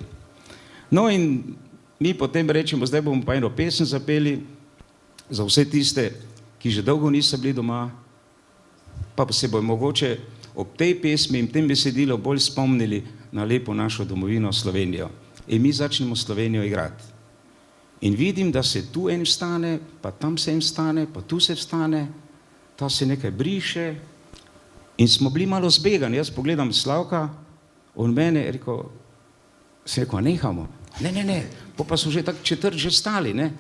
No in mi potem rečemo, zdaj bomo pa eno pesem zapeli za vse tiste, ki že dolgo niso bili doma, pa se bojo mogoče ob tej pesmi in tem besedilu bolj spomnili na lepo našo domovino Slovenijo. In mi začnemo Slovenijo igrati. In vidim, da se tu en vstane, pa tam se en vstane, pa tu se vstane, ta se nekaj briše. In smo bili malo zbegani. Jaz pogledam Slavka, on mene je rekel, nehamo. Ne, pa so že tak četrt že stali, ne.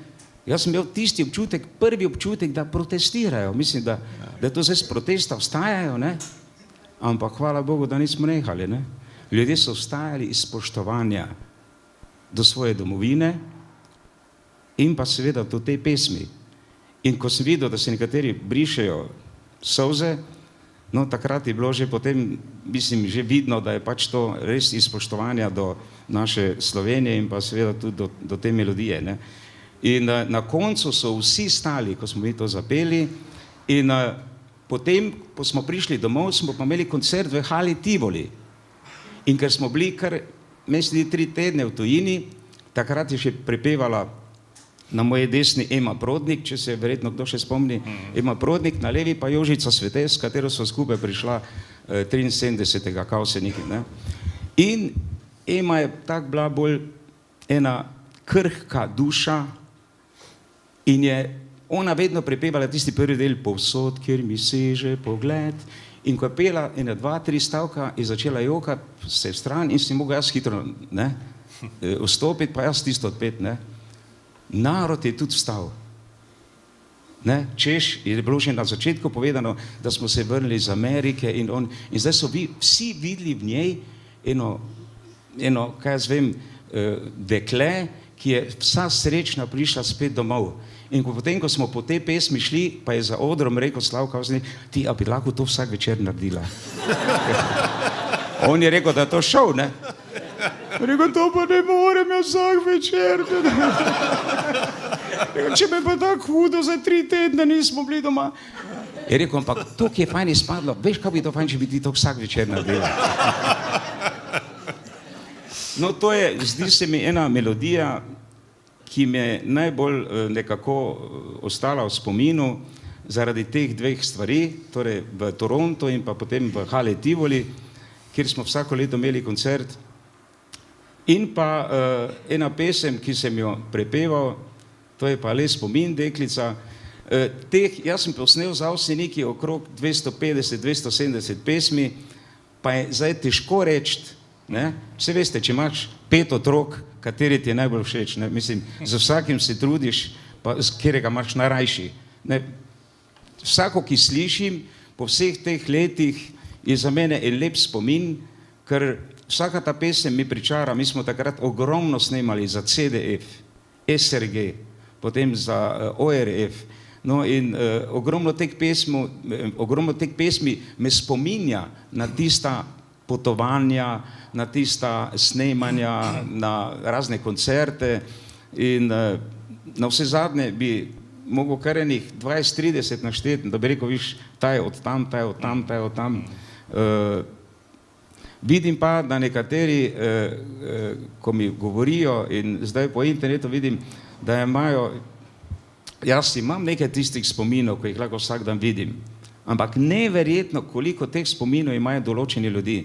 Jaz sem imel tisti občutek, prvi občutek, da protestirajo. Mislim, da to zdaj z protesta vstajajo, ne. Ampak hvala Bogu, da nismo nehali, ne. Ljudje so vstajali iz spoštovanja do svoje domovine in pa seveda do te pesmi. In ko sem videl, da se nekateri brišejo solze, no takrat je bilo že potem, mislim, že vidno, da je pač to res iz spoštovanja do naše Slovenije in pa seveda tudi do te melodije, ne. In na koncu so vsi stali, ko smo mi to zapeli in potem, ko smo prišli domov, smo pa imeli koncert v Hali Tivoli. In ker smo bili kar 3 tedne v tujini, takrat je še prepevala na moje desni Ema Prodnik, če se verjetno kdo še spomni, Ema Prodnik, na levi pa Jožica Svete, s katero so skupaj prišla 73. Kausenik. In Ema je tak bila bolj ena krhka duša in je ona vedno prepevala tisti prvi del povsod, kjer mi seže pogled. In ko je pela 1, 2, 3 stavka, je začela jokati se v stran in si mogel jaz hitro vstopiti, pa jaz tisto odpet. Ne. Narod je tudi vstal. Ne. Češ, je bilo že na začetku povedano, da smo se vrnili iz Amerike in zdaj so vsi videli v njej eno, kaj jaz vem, dekle, ki je vsa srečna prišla spet domov. In potem, ko smo po tej pesmi šli, pa je za odrom rekel Slavka, ti, a bi lahko to vsak večer naredila? On je rekel, da je to šov, ne? Rekel, to pa ne morem jaz vsak večer. Rekel, če me pa tako hudo, za 3 tedne nismo bili doma. Je rekel, ampak to, ki je fajn izpadlo, veš, kaj bi to fajn, če bi ti to vsak večer naredila? No, to je, zdi se mi, ena melodija, ki mi je najbolj nekako ostala v spominu zaradi teh 2 stvari, torej v Torontu in pa potem v Hali Tivoli, kjer smo vsako leto imeli koncert. In pa ena pesem, ki sem jo prepeval, to je pa le spomin, deklica. Jaz sem posnel za Avseniki okrog 250-270 pesmi, pa je zdaj težko reči, vse veste, če imaš 5 otrok, kateri ti je najbolj všeč, ne? Mislim, za vsakim se trudiš, pa katerega imaš najrajši. Vsako, ki slišim, po vseh teh letih, je za mene en lep spomin, ker vsaka ta pesem mi pričara. Mi smo takrat ogromno snemali za CDF, SRG, potem za ORF, No in ogromno teh pesmi me spominja na tista potovanja, na tista snemanja, na razne koncerte in na vse zadnje bi mogel kar enih 20-30 našteti, da bi rekel, viš, ta je od tam, ta je od tam, ta je od tam. Vidim pa, da nekateri, ko mi govorijo in zdaj po internetu vidim, da imajo, jaz imam nekaj tistih spominov, ko jih lahko vsak dan vidim, ampak neverjetno, koliko teh spominov imajo določeni ljudi.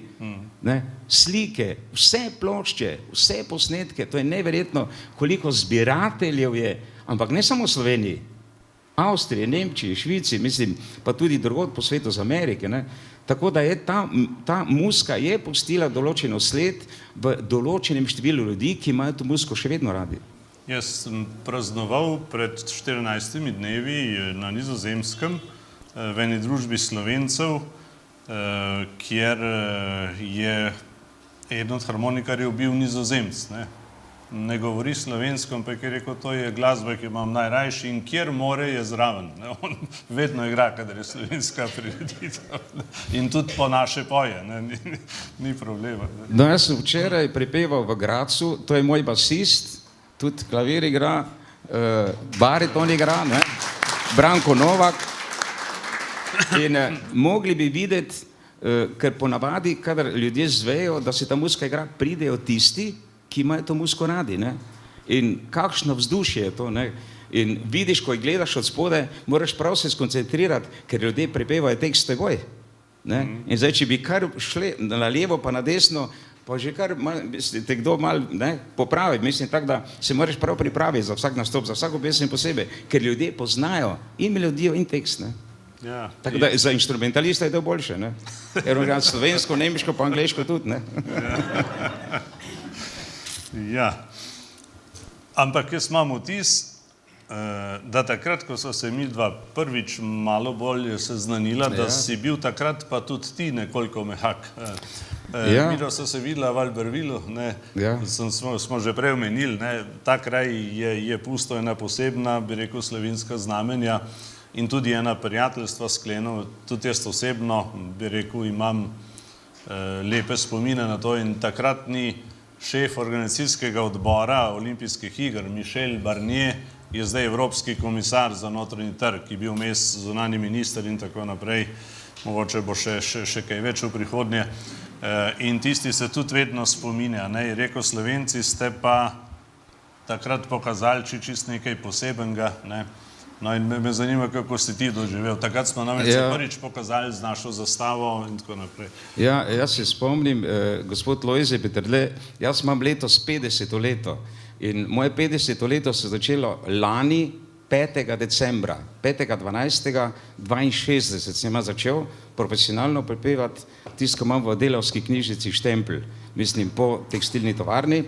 Ne? Slike, vse plošče, vse posnetke, to je neverjetno, koliko zbirateljev je, ampak ne samo v Sloveniji, Avstriji, Nemčiji, Švici, mislim, pa tudi drugod po svetu z Amerike. Ne? Tako da je ta muzika je pustila določeno sled v določenem številu ljudi, ki imajo to muziko še vedno radi. Jaz sem praznoval pred 14 dnevi na Nizozemskem v eni družbi Slovencev, kjer je eden od harmonikarjev bil Nizozemec. Ne govori slovensko, ampak je rekel, to je glasba, ki imam najrajši in kjer more je zraven. On vedno igra, kadar je slovenska prireditev. In tudi po naše poje, ni problema. No, jaz sem včeraj prepeval v Gracu, to je moj basist, tudi klavir igra, bariton igra, ne? Branko Novak. In mogli bi videti, ker ponavadi, kadar ljudje zvejo, da se ta muzika igra, pridejo tisti, ki imajo to muziko radi. Ne? In kakšno vzdušje je to. Ne? In vidiš, ko jih gledaš od spode, moraš prav se skoncentrirati, ker ljudje prepevajo tekst teboj. Ne? In zdaj, če bi kar šli na levo pa na desno, pa že kar te kdo mal popravi, mislim tako, da se moraš prav pripraviti za vsak nastop, za vsako pesem posebej, ker ljudje poznajo in melodijo in tekst. Ne? Ja, tako da za inštrumentalista je to boljše. Ne? Ker on slovensko, nemško pa angleško tudi. Ne? Ja, ampak jaz imam vtis, da takrat, ko so se mi dva prvič malo bolj seznanila, da si bil takrat pa tudi ti nekoliko mehak. Midva so se videla v Albervilu, smo že prej omenili, ta kraj je pustil ena posebna, bi rekel, slovenska znamenja in tudi ena prijateljstva sklenil, tudi jaz osebno, bi rekel, imam lepe spomine na to in takratni šef organizacijskega odbora olimpijskih iger, Michel Barnier, je zdaj evropski komisar za notranji trg, ki je bil vmes zunanji minister in tako naprej, mogoče bo še kaj več v prihodnje. In tisti se tudi vedno spominja. Je rekel, Slovenci ste pa takrat pokazali čist nekaj posebenega. No in me zanima, kako si ti doživel. Takrat smo namreč prvič pokazali z našo zastavo in tako naprej. Ja, jaz se spomnim, gospod Lojze Peterle, jaz imam letos 50. leto in moje 50. leto se začelo lani 5. decembra, 5.12.62 sem začel profesionalno prepevati tisto, ko imam v Delavski knjižnici štempelj, mislim po tekstilni tovarni.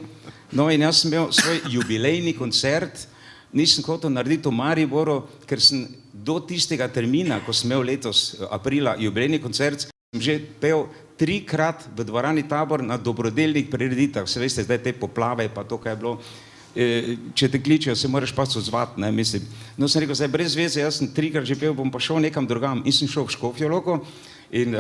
No in jaz sem imel svoj jubilejni koncert. Nisem hotel narediti v Mariboru, ker sem do tistega termina, ko sem imel letos aprila jubilejni koncert, sem že pel 3-krat v dvorani Tabor na dobrodelnih prireditev. Se veste, zdaj te poplave pa to, kaj je bilo. Če te kličejo, se moraš pa odzvati, mislim. No sem rekel, zdaj brez veze, jaz sem 3-krat že pel, bom pa šel nekam drugam in sem šel v Škofjo Loko. In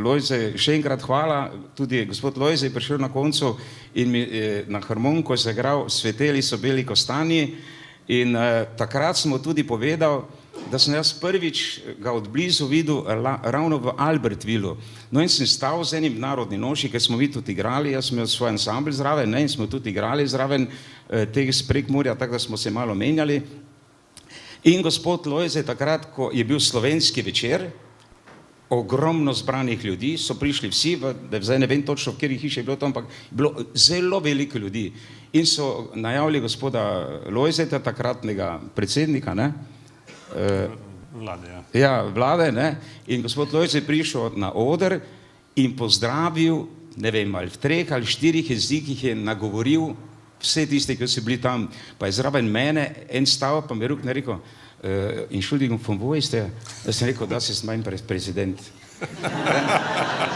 Lojze, še enkrat hvala, tudi gospod Lojze je prišel na koncu in mi na harmoniko je zagral Sveteli so beli kostanji in takrat smo tudi povedal, da sem jaz prvič ga od blizu videl ravno v Albertvilu. No in sem stal z enim narodni noši, ker smo mi tudi igrali, jaz sem imel svoj ansambl zraven in smo tudi igrali zraven tega z Prekmurja, tako da smo se malo menjali. In gospod Lojze takrat, ko je bil slovenski večer, ogromno zbranih ljudi, so prišli vsi, zdaj ne vem točno, v kateri hiši je bilo to, ampak je bilo zelo veliko ljudi. In so najavili gospoda Lojzeta, takratnega predsednika, Vlade, vlade, in gospod Lojze je prišel na oder in pozdravil, ne vem, ali v 3 ali 4 jezikih je nagovoril vse tiste, ki so bili tam, pa je zraven mene en stav, pa mi je rekel, Entschuldigung, von wo ist der? Jaz sem rekel, das ist mein Präsident.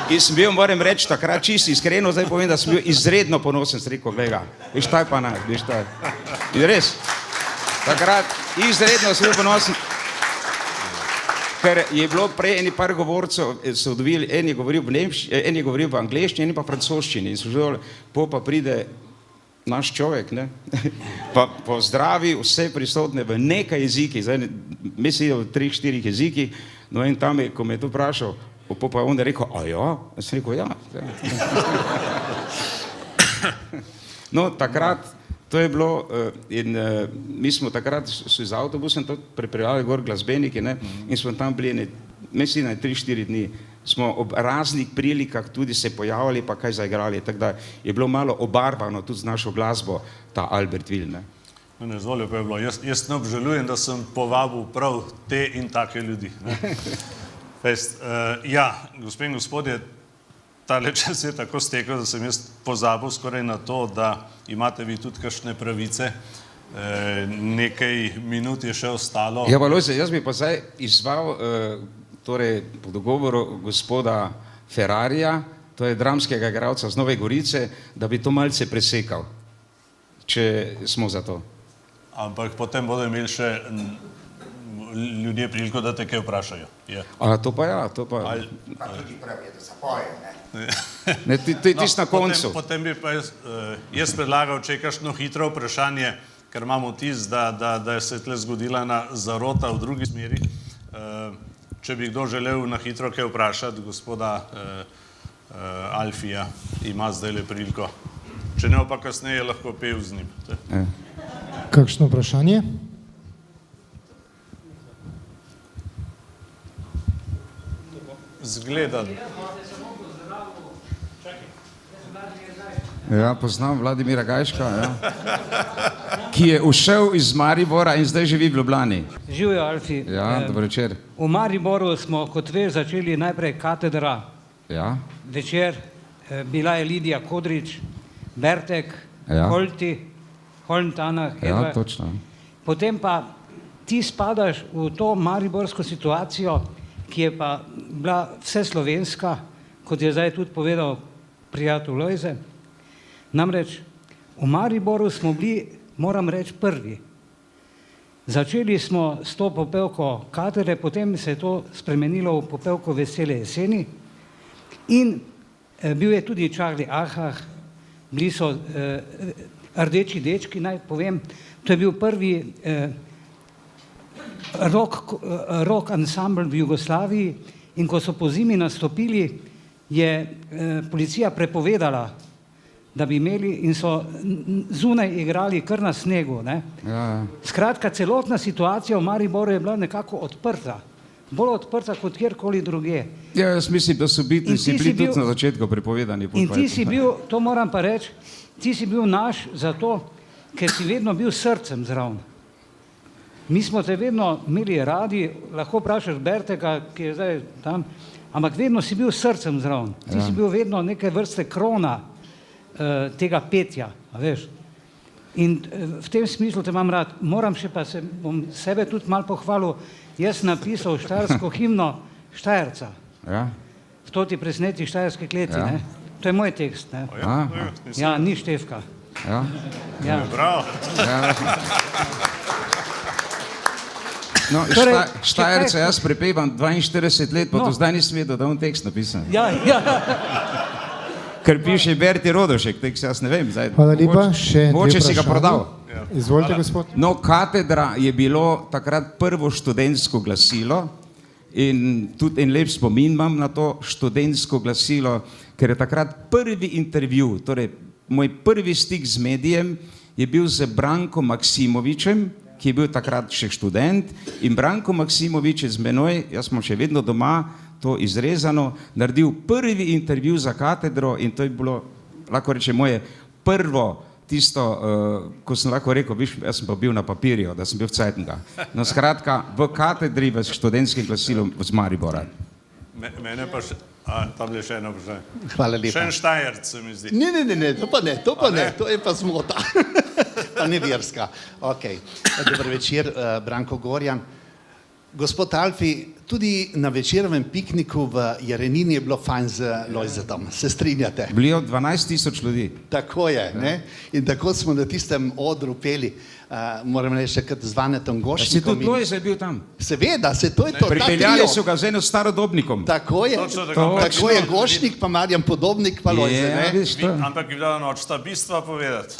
In sem bil, moram reči, takrat čisto iskreno, zdaj povem, da sem bil izredno ponosen, sem rekel, gleda, veš taj pa naj, veš taj. In res, takrat izredno sem bil ponosen Ker je bilo prej eni par govorcev, so dobili, en je govoril v angleščini, en pa francoščini. In so želeli, pa pride naš človek, ne, pa pozdravi vse prisotne v nekaj jezikih, zdaj mislim v 3-4 jezikih, no in tam je, ko me je to vprašal, pa je on rekel, a ja? Jaz sem rekel, ja. No, takrat, to je bilo, in mi smo takrat z avtobusom to pripeljali gor glasbeniki, ne, in smo tam bili, mislim, 3-4 dni. Smo ob raznih prilikah tudi se pojavili, pa kaj zaigrali, tako da je bilo malo obarvano tudi z našo glasbo, ta Albertville, ne. Ne, zelo lepo je bilo. Jaz ne obžalujem, da sem povabil prav te in take ljudi, ne. Ja, gospe in gospodje, tale čas je tako stekel, da sem jaz pozabil skoraj na to, da imate vi tudi kakšne pravice. Nekaj minut je še ostalo. Ja, pa Lojze, jaz bi pa zdaj izzval, torej po dogovoru gospoda Ferrarija, to je dramskega igralca z Nove Gorice, da bi to malce presekal, če smo za to. Ampak potem bodo imeli še ljudje priliko, da te kaj vprašajo. Je. A to pa ja, to pa... Pa tudi prav je, da zapoje, ne? Ne, tist na koncu. Potem bi pa jaz predlagal, če je kakšno hitro vprašanje, ker imamo vtis, da se je tle zgodila ena zarota v drugi smeri. Če bi kdo želel na hitro kaj vprašati, gospoda Alfija ima zdajle priliko. Če ne pa kasneje, lahko pel z njim. Kakšno vprašanje? Zgleda. Ja, poznam Vladimira Gajška, ja. Ki je ušel iz Maribora in zdaj živi v Ljubljani. Živijo, Alfi. Ja, dobro večer. V Mariboru smo, kot veš, začeli najprej Katedra. Ja. Večer, bila je Lidija Kodrič, Bertek, Ja. Holti, Holntana. Ja, točno. Potem pa ti spadaš v to mariborsko situacijo, ki je pa bila vseslovenska, kot je zdaj tudi povedal prijatelj Lojze. Namreč v Mariboru smo bili, moram reči, prvi. Začeli smo s to popevko Katedre, potem se je to spremenilo v popevko Vesele jeseni in bil je tudi Charlie Ahah, bili so Rdeči dečki, naj povem, to je bil prvi rock ansambl v Jugoslaviji in ko so po zimi nastopili, je policija prepovedala, da bi imeli in so zunaj igrali kar na snegu, ne. Ja. Skratka, celotna situacija v Mariboru je bila nekako odprta, bolj odprta kot kjerkoli druge. Ja, jaz mislim, da so bili tudi na začetku prepovedani. In ti si bil, to moram pa reči, ti si bil naš zato, ker si vedno bil srcem zraven. Mi smo te vedno imeli radi, lahko vprašaš Berteka, ki je zdaj tam, ampak vedno si bil srcem zraven. Ti si bil vedno neke vrste krona tega petja, a veš. In v tem smislu te imam rad. Moram še pa bom sebe tudi malo pohvalil, jaz napisal štajersko himno Štajerca. Ja. V toti presneti štajerski kleti, Ja. ne. To je moj tekst, ne. Ja, ni Štefka. Ja. Ja. Bravo. Ja. No, Torej, Štajerca če kaj- jaz prepevam 42 let, pa No. do zdaj nisem vedel, da on tekst napisan. Ja, ja. Ker piše Berti Rodošek, tekst jaz ne vem. Zdaj, Hvala lepa, še dve mogoče si ga vprašanji. prodal. Izvolite, gospod. No, Katedra je bilo takrat prvo študentsko glasilo in tudi en lep spomin imam na to študentsko glasilo, ker je takrat prvi intervju, torej moj prvi stik z medijem je bil z Brankom Maksimovičem, ki je bil takrat še študent in Branko Maksimovič je z menoj, jaz sem še vedno doma, to izrezano, naredil prvi intervju za Katedro in to je bilo, lahko reče, moje prvo tisto, ko sem lahko rekel, viš, jaz sem pa bil na papirju, da sem bil v Cajtnga. No, skratka, v Katedri, v študentskem glasilu z Maribora. Mene pa še, tam je še eno vprašanje. Hvala lepa. Še en Štajerc se mi zdi. Ne, to pa ne, to je pa zmota. Pa ne verska. Ok, dober večer, Branko Gorjan. Gospod Alfi, tudi na večerovem pikniku v Jarenini je bilo fajn z Lojzetom, se strinjate? Bili od 12.000 ljudi. Tako je, ne? In tako smo na tistem odru peli, moram reči, kot z Vanetom Si Gošnikom. tudi Lojze bil tam. Seveda, se to je to, ta Pripeljali trio. so ga z eno starodobnikom. Tako je, Točno tako. tako je Gošnik, pa Marjan Podobnik, pa Lojze, Je, ne? vidiš to. Ampak je bila nočta bistva povedati.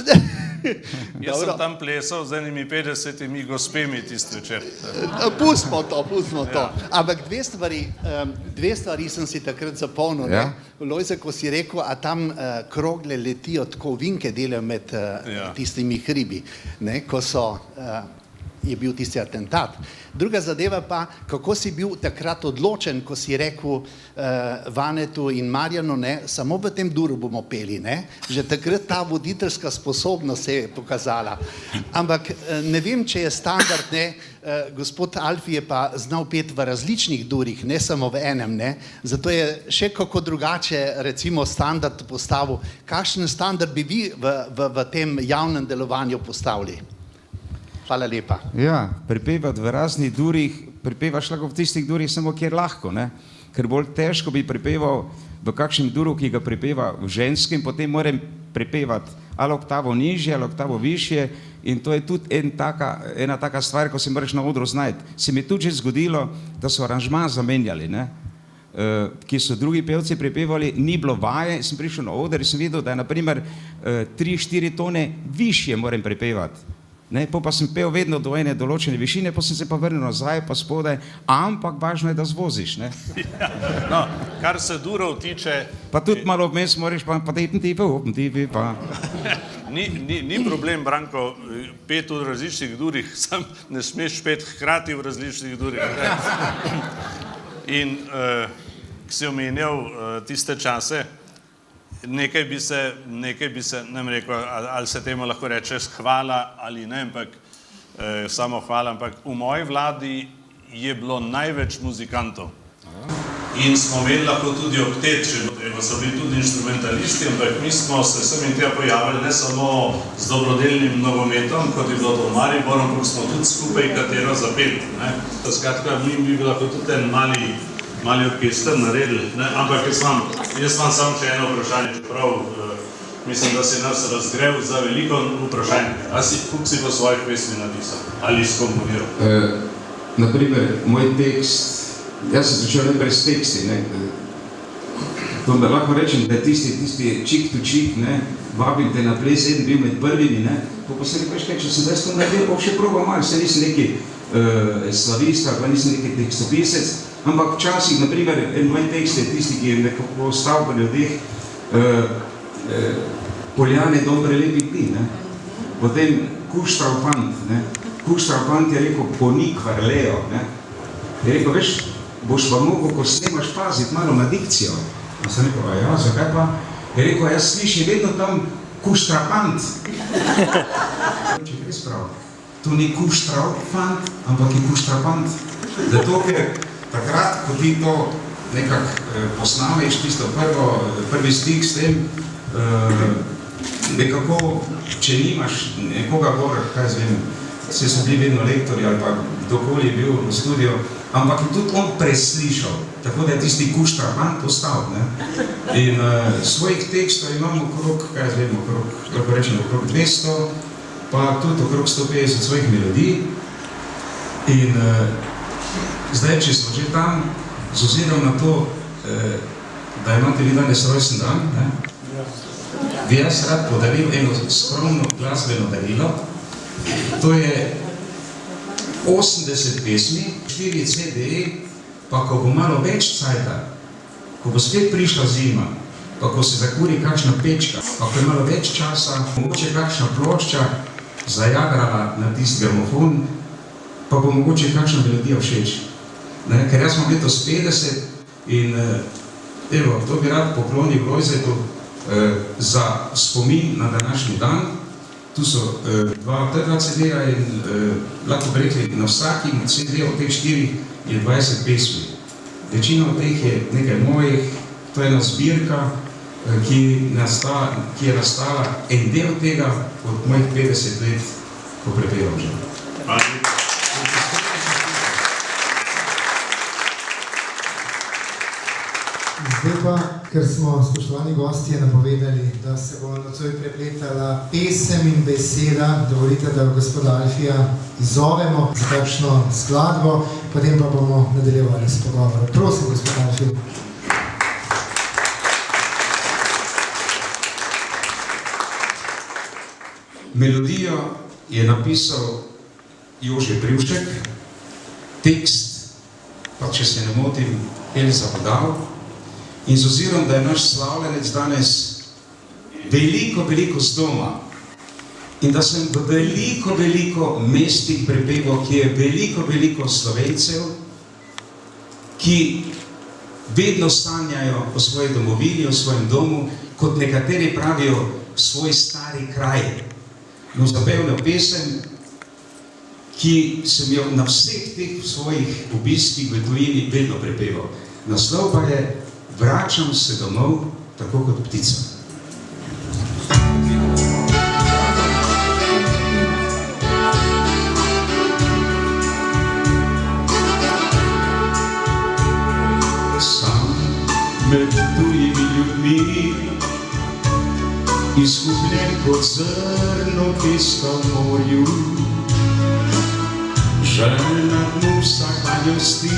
Jaz sem tam plesal z enimi 50 gospemi tisti večer. Pustimo to. Ampak dve stvari sem si takrat zapomnil. Ja. Lojze, ko si rekel, a tam krogle letijo, tako vinke delajo med tistimi hribi, ne, ko je bil tisti atentat. Druga zadeva pa, kako si bil takrat odločen, ko si rekel Vanetu in Marjanu, ne, samo v tem duru bomo peli, ne. Že takrat ta voditeljska sposobnost se je pokazala. Ampak ne vem, če je standard, ne, gospod Alfi je pa znal peti v različnih durih, ne samo v enem, ne. Zato je še kako drugače, recimo, standard postavil. Kakšen standard bi vi v tem javnem delovanju postavili? Hvala lepa. Ja, prepevati v raznih durih, prepevaš lahko v tistih durih samo kjer lahko, ne? Ker bolj težko bi prepeval v kakšnem duru, ki ga prepeva v ženskem, potem moram prepevati ali oktavo nižje, ali oktavo višje in to je tudi ena taka stvar, ko se moraš na odru znajti. Se mi je tudi že zgodilo, da so aranžma zamenjali, ne? Ki so drugi pevci prepevali, ni bilo vaje, sem prišel na oder in sem videl, da je naprimer 3-4 tone višje moram prepevati. Ne, pa sem pel vedno do ene določene višine, pa sem se pa vrnil nazaj, pa spodaj, ampak važno je, da zvoziš, ne. No, kar se durov tiče, Pa tudi malo vmes moraš pa pa. ni problem, Branko, pet v različnih durih, sam ne smeš pet hkrati v različnih durih. In ko si omenjal tiste čase, nekaj bi se, ne vem rekel, ali se temu lahko reče hvala ali ne, ampak samo hvala, ampak v moji vladi je bilo največ muzikantov. In smo imeli lahko tudi oktet, če so bili tudi instrumentalisti, ampak mi smo se sem in tja pojavili ne samo z dobrodelnim nogometom, kot je bilo to v Mariboru, ampak smo tudi skupaj katero zapeli. Skratka, mi bi lahko tudi en mali orkester naredili, ne? Ampak jaz imam samo še eno vprašanje, čeprav mislim, da si nas razgrel za veliko vprašanje. Kako si pa svojih pesmi napisal ali skomponiral? Naprimer, moj tekst, jaz sem začel najprej s teksti, ne. To lahko rečem, da je tisti cheek to cheek, ne, vabim te na ples, eden bil med prvimi, ne, pa se rekel, če sem zdaj s to naredil, pa še probam malo, se nisem neki slavist, pa nisem neki tekstopisec, ampak včasih, naprimer, en moj tekst je tisti, ki je nekako ostal v ljudeh, Poljane dobre lepih dni, ne. Potem Kuštrav fant, ne. Kuštrav fant je rekel, ponik varlejo, ne. Je rekel, veš, boš pa mogel, ko snemaš, paziti malo na dikcijo. A sem rekel, a ja, zakaj pa? Je rekel, jaz slišim vedno tam Kuštrapant. Če gre sprav, to ni Kuštrav fant, ampak je Kuštrapant. Zato, ker takrat, ko ti to nekako posnameš, tisto prvi stik s tem, nekako, če nimaš nekoga gor, kaj zvem, se so bili vedno lektori ali pa kdokoli je bil v studiu, ampak je tudi on preslišal, tako da je tisti Kuštrapant ostal, ne. In svojih tekstov imam okrog, kaj zvem, lahko rečem, okrog 200, pa tudi okrog 150 svojih melodij. In zdaj, če smo že tam, z ozirom na to, da imate vi danes rojsten dan, ne, bi jaz rad podaril eno skromno glasbeno darilo. To je 80 pesmi, 4 CD-ji, pa ko bo malo več cajta, ko bo spet prišla zima, pa ko se zakuri kakšna pečka, pa ko je malo več časa, mogoče kakšna plošča zajadrala na tisti gramofon, pa bo mogoče kakšna melodija všeč. Ne, ker jaz imam letos 50 in evo, to bi rad poklonil Lojzetu za spomin na današnji dan. Tu so dva CD-ja in lahko bi rekli, na vsakim CD od teh 4 je 20 pesmi. Večina od teh je nekaj mojih, to je ena zbirka, ki je nastala en del tega od mojih 50 let, ko prepevam že. Zdaj pa, ker smo spoštovani gostje napovedali, da se bo nocoj prepletala pesem in beseda, dovolite, da gospoda Alfija izzovemo za kakšno skladbo, potem pa bomo nadaljevali s pogovorom. Prosim, gospod Alfij. Melodijo je napisal Jože Privšek, tekst, pa če se ne motim, Elza Vodal. In z ozirom, da je naš slavljenec danes veliko z doma in da sem v veliko mestih prepeval, ki je veliko Slovencev, ki vedno sanjajo o svoji domovini, o svojem domu, kot nekateri pravijo, svoj stari kraj. No, zapevno pesem, ki sem jo na vseh teh svojih obiskih v tujini vedno prepeval. Naslov pa je Vračam se domov, tako kot ptica. Sam med tujimi ljudmi, izgubljen kot zrno peska v morju, željna dnu vsakdanjosti,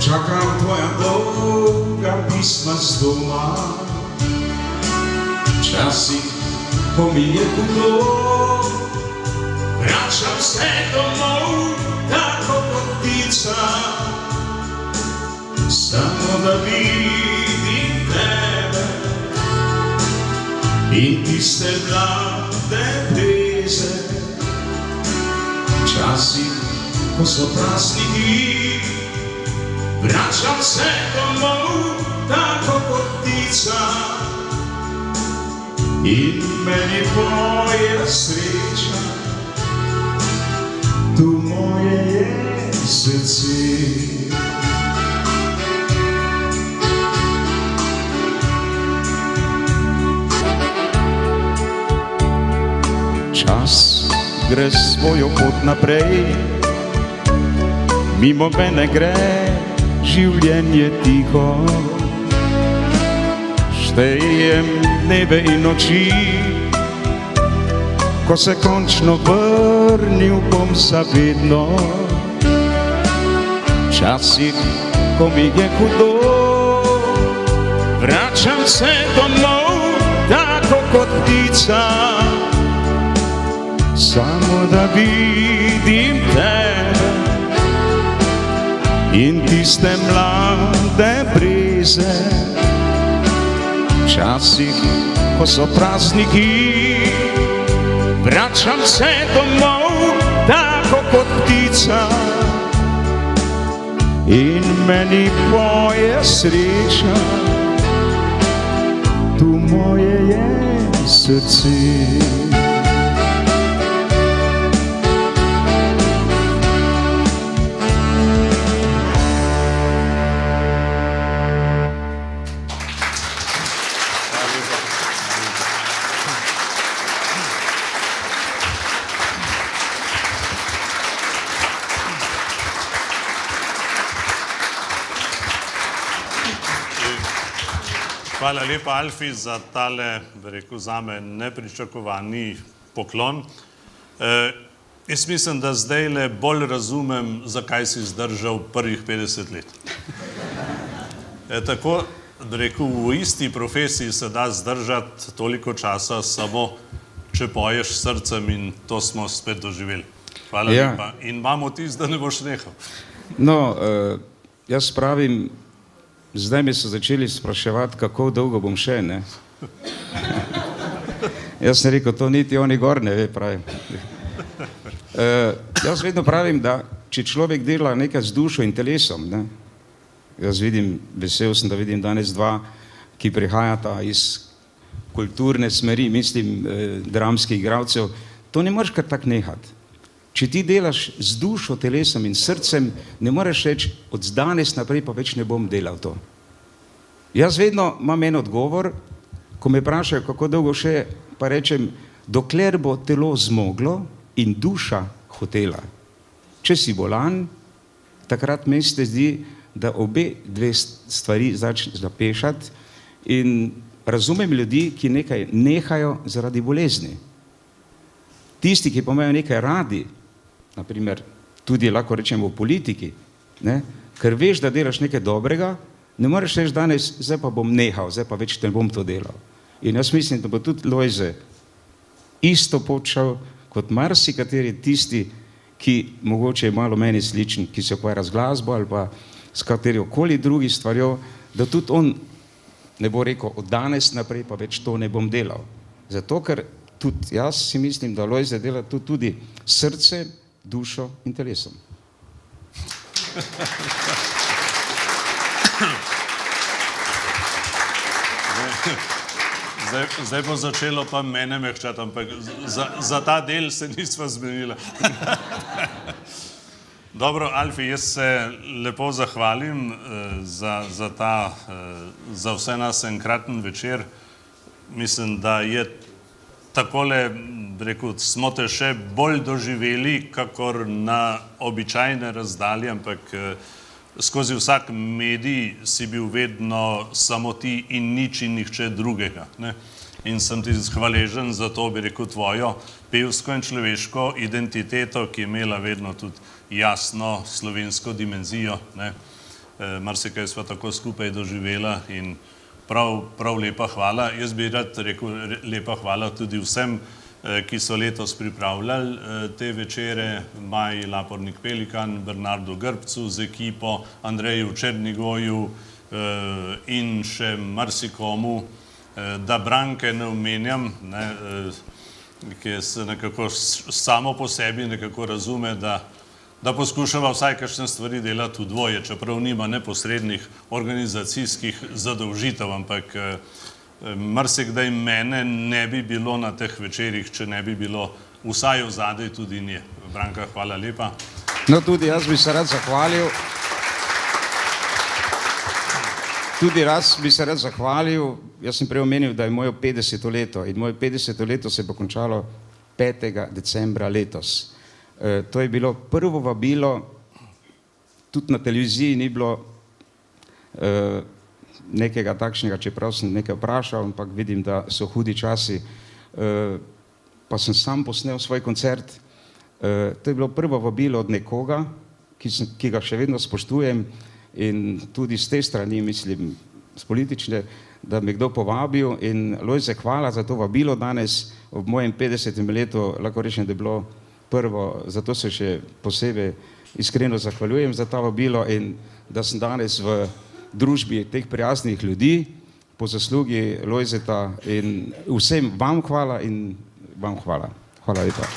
čakam tvoja dolga pisma z doma. Včasih, ko mi je hudo, vračam se domov, tako kot ptica, samo da vidim tebe in tiste mlade breze. Včasih, ko so prazniki, vračam se domov, tako kot ptica, in meni poje sreča, tu moje je srce. Čas gre svojo pot naprej, mimo mene gre življenje tiho, štejem dneve in noči, ko se končno vrnil bom zavedno. Včasih, ko mi je hudo, vračam se domov, tako kot ptica, samo da vidim tebe in tiste mlade breze. Včasih, ko so prazniki, vračam se domov, tako kot ptica, in meni poje sreča, tu moje je srce. Hvala lepa, Alfi, za tale, bi rekel, zame nepričakovani poklon. Jaz mislim, da zdajle bolj razumem, zakaj si zdržal prvih 50 let. Tako, bi rekel, v isti profesiji se da zdržati toliko časa samo, če poješ srcem, in to smo spet doživeli. Hvala lepa. In imamo tisto, da ne boš nehal. No, jaz pravim, zdaj mi so začeli spraševati, kako dolgo bom še, ne? Jaz sem rekel, to niti oni gor ne ve, pravim. Jaz vedno pravim, da če človek dela nekaj z dušo in telesom, ne? Jaz vidim, vesel sem, da vidim danes dva, ki prihajata iz kulturne smeri, mislim, dramskih igralcev, to ne moreš kar tak nehati. Če ti delaš z dušo, telesom in srcem, ne moreš reči, od danes naprej pa več ne bom delal to. Jaz vedno imam en odgovor, ko me vprašajo, kako dolgo še, pa rečem, dokler bo telo zmoglo in duša hotela. Če si bolan, takrat meni se zdi, da obe dve stvari začneta pešati in razumem ljudi, ki nekaj nehajo zaradi bolezni. Tisti, ki pa imajo nekaj radi, naprimer tudi lahko rečemo v politiki, ne, ker veš, da delaš nekaj dobrega, ne moreš reči danes, zdaj pa bom nehal, zdaj pa več ne bom to delal. In jaz mislim, da bo tudi Lojze isto počel kot marsikateri tisti, ki mogoče je malo meni sličen, ki se ukvarja z glasbo ali pa s katerokoli drugi stvarjo, da tudi on ne bo rekel od danes naprej pa več to ne bom delal. Zato, ker tudi jaz si mislim, da Lojze dela tudi srce, dušo in telesom. Zdaj bo začelo pa mene mehčati, ampak za ta del se nisva zmenila. Dobro, Alfi, jaz se lepo zahvalim za vse nas enkraten večer. Mislim, da je takole, rekel, smo te še bolj doživeli, kakor na običajne razdalje, ampak skozi vsak medij si bil vedno samo ti in nič in nihče drugega. Ne? In sem ti hvaležen za to, bi rekel, tvojo pevsko in človeško identiteto, ki je imela vedno tudi jasno slovensko dimenzijo. Ne? Marsikaj sva tako skupaj doživela in prav lepa hvala. Jaz bi rad rekel lepa hvala tudi vsem, ki so letos pripravljali te večere, Maji Lapornik-Pelikan, Bernardu Grbcu z ekipo, Andreju Černigoju in še marsikomu, da Branke ne omenjam, ki se nekako samo po sebi nekako razume, da poskušava vsaj kakšne stvari delati v dvoje, čeprav nima neposrednih organizacijskih zadolžitev, ampak marsikdaj mene ne bi bilo na teh večerih, če ne bi bilo vsaj ozadej tudi nje. Branka, hvala lepa. No, tudi jaz bi se rad zahvalil. Jaz sem prej omenil, da je moje 50. leto in moje 50. leto se bo končalo 5. decembra letos. To je bilo prvo vabilo, tudi na televiziji ni bilo nekega takšnega, čeprav sem nekaj vprašal, ampak vidim, da so hudi časi, pa sem sam posnel svoj koncert. To je bilo prvo vabilo od nekoga, ki ga še vedno spoštujem in tudi z te strani, mislim, z politične, da me kdo povabil in Lojze, hvala za to vabilo danes ob mojem 50. letu, lahko rečem, da je bilo prvo, zato se še posebej iskreno zahvaljujem za ta vabilo in da sem danes v družbi teh prijaznih ljudi po zaslugi Lojzeta in vsem vam hvala in vam hvala. Hvala lepa.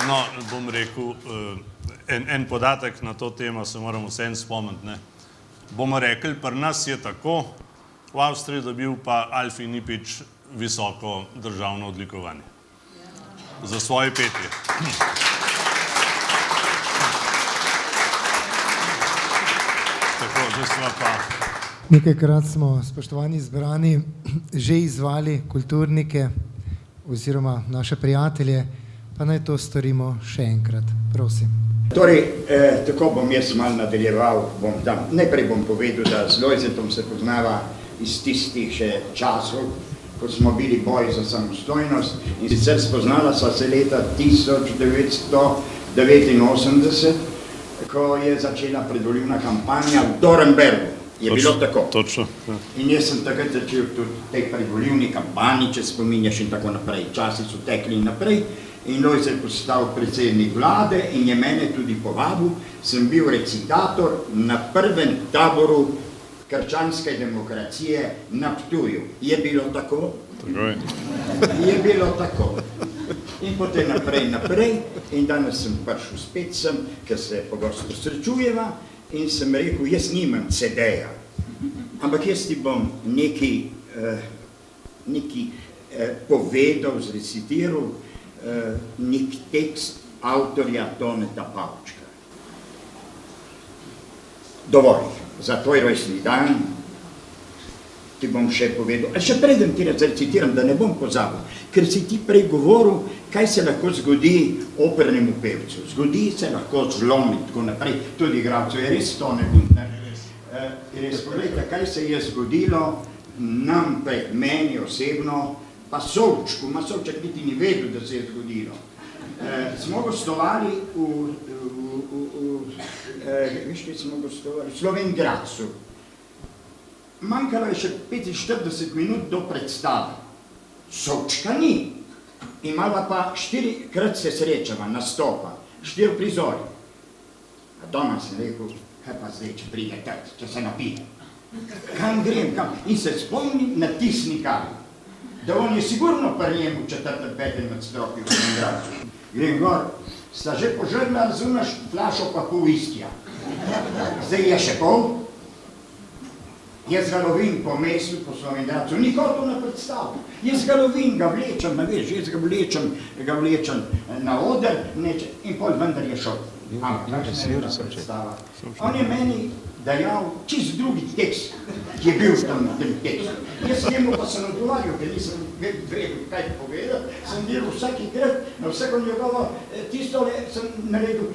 No, bom rekel, en podatek na to temo se moram vsem spomniti. Ne. Bomo rekli, pri nas je tako, v Avstriji dobil pa Alfi Nipič visoko državno odlikovanje. Za svoje petje. Tako, zdaj sva pa... Nekajkrat smo, spoštovani zbrani, že izvali kulturnike oziroma naše prijatelje, pa naj to storimo še enkrat. Prosim. Torej, tako bom jaz malo nadaljeval. Najprej bom povedal, da z Lojzetom se poznava iz tistih še časov, ko smo bili boj za samostojnost in sicer spoznala sva se leta 1989, ko je začela predvolilna kampanja v Dornbergu. Je bilo tako. Točno. In jaz sem takrat začel tudi tej predvolilni kampanji, če spominjaš in tako naprej. Časi so tekli naprej in Lojze je postal predsednik vlade in je mene tudi povabil. Sem bil recitator na prvem taboru krščanske demokracije na Ptuju. Je bilo tako? Tako je. Je bilo tako. In potem naprej in danes sem prišel spet sem, ker se pogosto srečujeva in sem rekel, jaz nimam CD-ja, ampak jaz ti bom nekaj povedal, zrecitiral nek tekst avtorja Toneta Pavčka. Dovolj, za tvoj rojstni dan ti bom še povedal, a še preden ti recitiram, da ne bom pozabil, ker si ti prej govoril, kaj se lahko zgodi opernemu pevcu? Zgodi se lahko zlom in tako naprej, tudi igralcu, je res to Kuntner. Res, pogledajte, kaj se je zgodilo nam, meni osebno, pa Sovčku, Sovček niti ni vedel, da se je zgodilo. Smo gostovali v Slovenj Gradcu. Manjkalo je še 45 minut do predstave. Sovčka ni. Imala pa 4-krat se srečava, nastopa, 4 prizori. A doma sem rekel, kaj pa zdaj, če pride tak, če se napije. Kam grem, kam? In se spomnim na tisnikar, da on je sigurno pri njemu 4-5 nadstropju v Gradcu. Grem gor, sta že požrla, razumaš, flašo pa pol viskija. Zdaj je še pol. Jaz ga lovim po mestu, po Slovenj Gradcu, ni hotel na predstavu. Jaz ga lovim, ga vlečem, jaz ga vlečem na oder, in pol vendar je šel. Ampak takšna je bila predstava. On je meni dajal čist drugi tekst, ki je bil v tem tekstu. Jaz njemu pa sem odgovarjal, ker nisem vedel, kaj povedati, sem delal vsakikrat, na vsako njegovo tistole sem naredil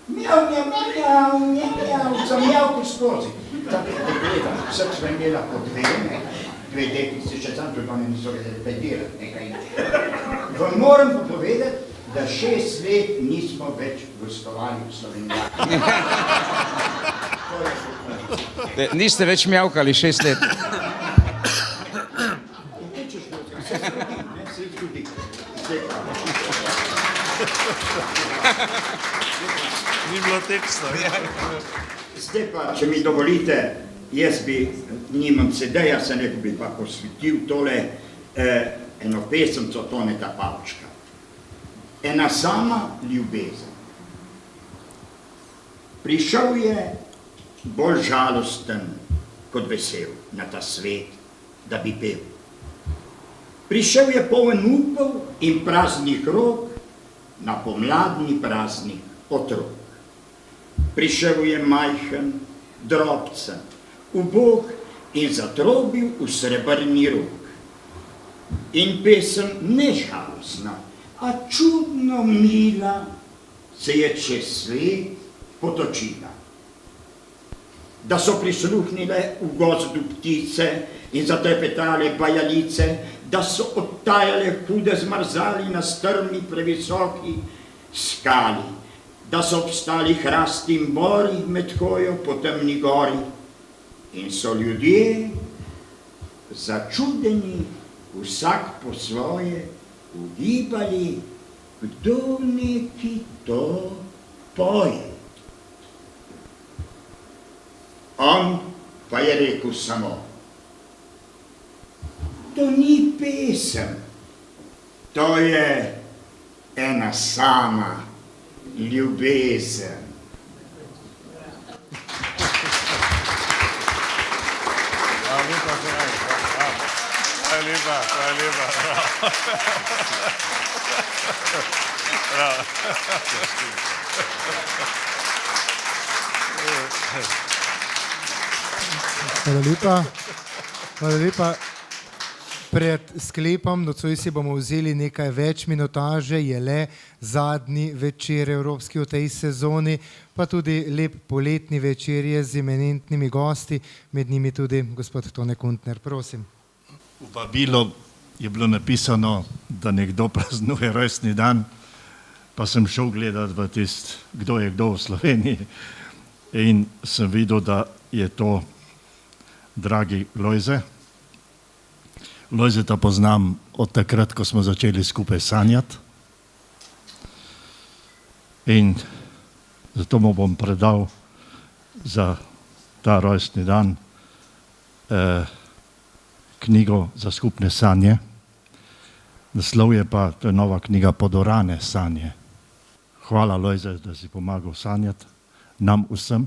mjav, sem mjavko skozi. Tako da gledam, vseh smo imela po 2 deklice, še sam tudi oni niso vedeli pedirati nekaj. Vam moram pa povedati, da 6 let nismo več gostovali v Slovenj Gradcu. Niste več mjavkali 6 let. Ni bilo teksta. Zdaj pa, če mi dovolite, jaz bi, nimam CD-ja, sem rekel, bi pa posvetil tole eno pesemco Toneta Pavčka. Ena sama ljubezen. Prišel je bolj žalosten kot vesel na ta svet, da bi pel. Prišel je poln upov in praznih rok na pomladni praznik otrok. Prišel je majhen, drobcen, ubog in zatrobil v srebrni rog. In pesem ne žalostna, a čudno mila se je čez svet potočila. Da so prisluhnile v gozdu ptice in zatrepetale bajalice, da so odtajale hude zmrzali na strmi previsoki skali, da so obstali hrasti in bori med hojo po temni gori in so ljudje začudeni vsak po svoje ugibali, kdo neki to poje. On pa je rekel samo, to ni pesem, to je ena sama ljubezen. Hvala lepa. Hvala lepa. Pred sklepom nocoj si bomo vzeli nekaj več minutaže, je le zadnji večer evropski v tej sezoni, pa tudi lep poletni večer je z eminentnimi gosti, med njimi tudi gospod Tone Kuntner. Prosim. V vabilu je bilo napisano, da nekdo praznuje rojstni dan, pa sem šel gledati v tist, kdo je kdo v Sloveniji in sem videl, da je to dragi Lojze. Lojzeta poznam od takrat, ko smo začeli skupaj sanjati in zato mu bom predal za ta rojstni dan knjigo za skupne sanje. Naslov je pa, to je nova knjiga Podorane sanje. Hvala Lojze, da si pomagal sanjati nam vsem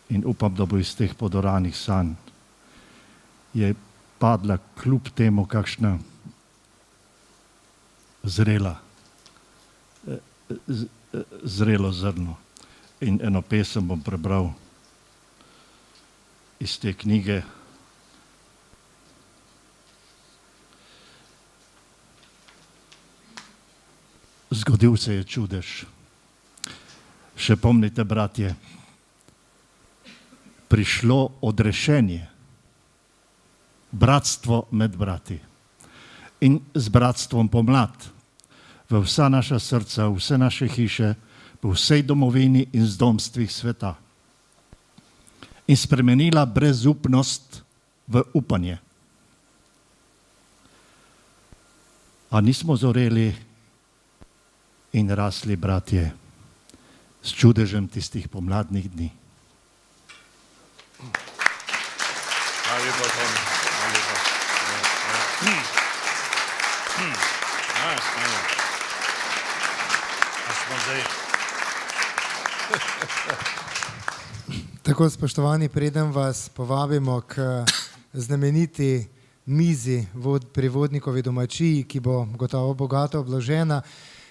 in upam, da bo iz teh podoranih sanj je padla kljub temu kakšna zrelo zrno. In eno pesem bom prebral iz te knjige. zgodil se je čudež. Še pomnite, bratje, prišlo odrešenje, bratstvo med brati. In z bratstvom pomlad v vsa naša srca, v vse naše hiše, v vsej domovini in zdomstvih sveta. In spremenila brezupnost v upanje. A nismo zoreli in rasli, bratje, s čudežem tistih pomladnih dni. Hvala lepa, Toni. Hvala lepa. A smo zdaj... Tako, spoštovani, preden vas povabimo k znameniti mizi pri vodnikovi domačiji, ki bo gotovo bogato obložena,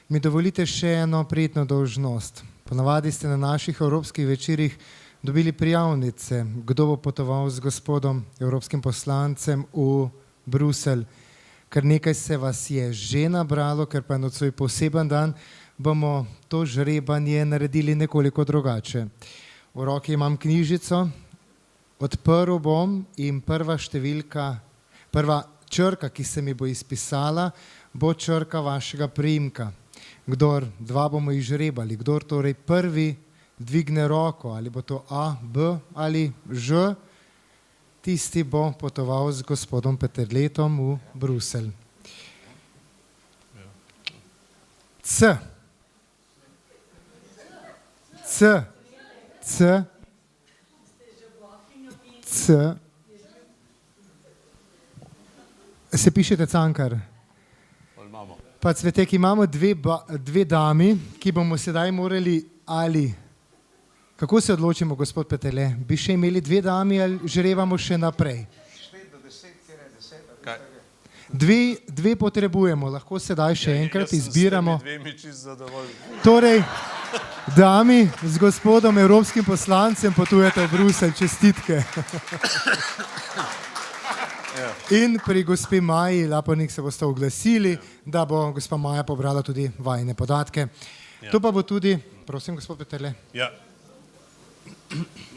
mi dovolite še eno prijetno dolžnost. Ponavadi ste na naših evropskih večerih dobili prijavnice, kdo bo potoval z gospodom evropskim poslancem v Bruselj. Kar nekaj se vas je že nabralo, ker pa je nocoj poseben dan, bomo to žrebanje naredili nekoliko drugače. V roki imam knjižico, odprl bom in prva črka, ki se mi bo izpisala, bo črka vašega priimka. Kdor, dva bomo izžrebali, kdor torej prvi dvigne roko, ali bo to A, B ali Ž, tisti bo potoval z gospodom Peterletom v Bruselj. C. C. C. C. Se pišete Cankar? Pa Cvetek, imamo dve dami, ki bomo sedaj morali ali... Kako se odločimo, gospod Peterle? Bi še imeli dve dami ali žrebamo še naprej? Dve potrebujemo, lahko sedaj še enkrat izbiramo. Torej, dami z gospodom evropskim poslancem potujete v Bruselj, čestitke. In pri gospe Maji Lapornik se boste oglasili, da bo gospa Maja pobrala tudi vajine podatke. To pa bo tudi, prosim, gospod Peterle. Ja.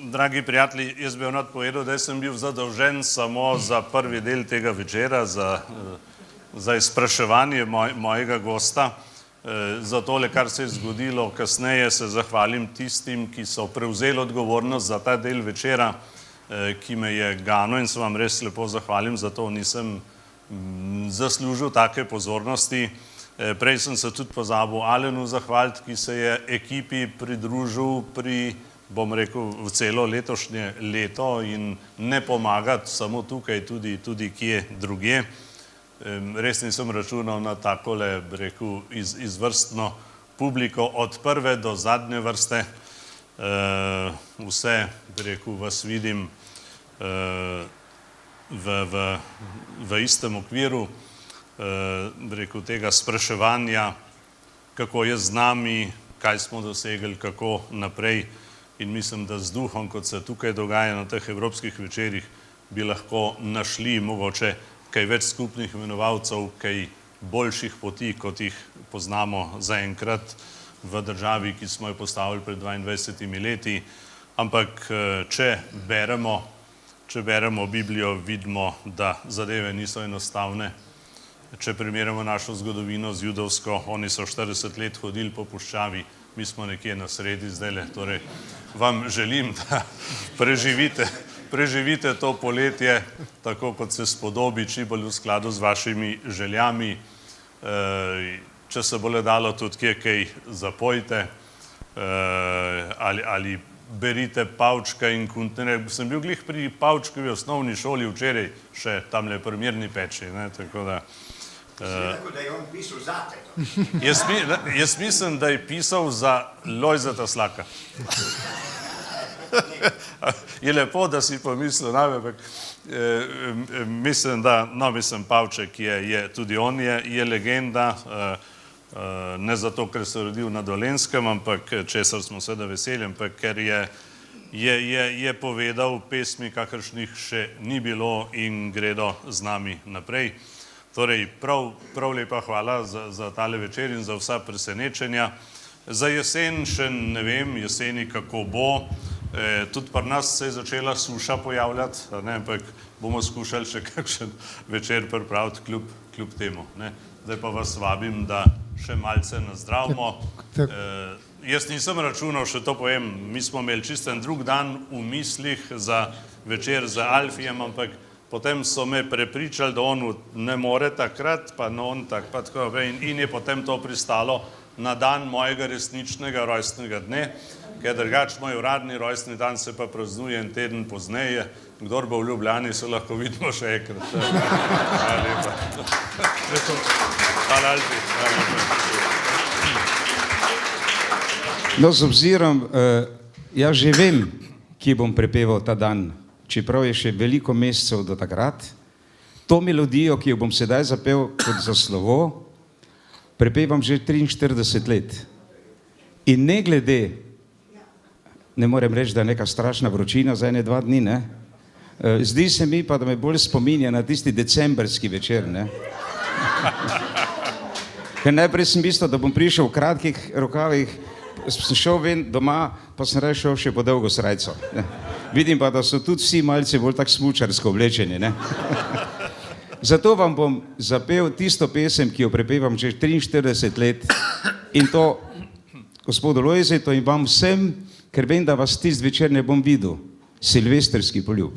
Dragi prijatelji, jaz bi vam rad povedal, da sem bil zadolžen samo za prvi del tega večera, za izpraševanje mojega gosta. Za tole, kar se je zgodilo kasneje, se zahvalim tistim, ki so prevzeli odgovornost za ta del večera, ki me je ganil in se vam res lepo zahvalim, zato nisem zaslužil take pozornosti. Prej sem se tudi pozabil Alenu zahvaliti, ki se je ekipi pridružil bom rekel, v celo letošnje leto in ne pomagati samo tukaj, tudi kje drugje. Res nisem računal na takole, rekel, izvrstno publiko od prve do zadnje vrste. Vse, rekel, vas vidim v istem okviru, rekel, tega spraševanja, kako je z nami, kaj smo dosegli, kako naprej. In mislim, da z duhom, kot se tukaj dogaja na teh evropskih večerih, bi lahko našli mogoče kaj več skupnih imenovalcev, kaj boljših poti, kot jih poznamo zaenkrat v državi, ki smo jo postavili pred 22 leti. Ampak če beremo Biblijo, vidimo, da zadeve niso enostavne. Če primerjamo našo zgodovino z judovsko, oni so 40 let hodili po puščavi, mi smo nekje na sredi zdajle. Torej, vam želim, da preživite to poletje, tako kot se spodobi, čim bolj v skladu z vašimi željami. Če se bo le dalo tudi kje kaj zapojte ali berite Pavčka in Kuntnerja. Sem bil glih pri Pavčkovi osnovni šoli včeraj, še tamle pri Mirni peči, tako da... Da je on pisal zate. Jaz mislim, da je pisal za Lojzeta Slaka. Je lepo, da si pomislil name, ampak mislim, da, Pavček je, tudi on je legenda, ne zato, ker se je rodil na Dolenjskem, ampak česar smo seveda veseli, ampak ker je povedal pesmi, kakršnih še ni bilo in gredo z nami naprej. Torej, prav lepa hvala za tale večer in za vsa presenečenja. Za jesen še ne vem, jeseni kako bo. Tudi pri nas se je začela suša pojavljati, ampak bomo skušali še kakšen večer pripraviti kljub temu. Zdaj pa vas vabim, da še malce nazdravimo. Jaz nisem računal, še to povem, mi smo imeli čisto en drug dan v mislih za večer z Alfijem, ampak potem so me prepričali, da on ne more takrat, pa on tak, pa tako naprej, in je potem to pristalo na dan mojega resničnega rojstnega dne, ker drugače moj uradni rojstni dan se pa praznuje en teden pozneje. Kdor bo v Ljubljani, se lahko vidimo še enkrat. Hvala lepa. Hvala, Alfi. No, z obzirom, jaz že vem, kje bom prepeval ta dan, čeprav je še veliko mesecev do takrat. To melodijo, ki jo bom sedaj zapel kot za slovo, prepevam že 43 let. In ne glede, ne morem reči, da je neka strašna vročina za 1-2 dni, ne? Zdi se mi pa, da me bolj spominja na tisti decembrski večer, ne? Ker najprej sem mislil, da bom prišel v kratkih rokavih, sem šel ven doma, pa sem raje šel še po dolgo srajco. Vidim pa, da so tudi vsi malce bolj tak smučarsko oblečeni, ne? Zato vam bom zapel tisto pesem, ki jo prepevam že 43 let, in to gospodu Lojzetu in vam vsem, ker vem, da vas tisti večer ne bom videl. Silvestrski poljub.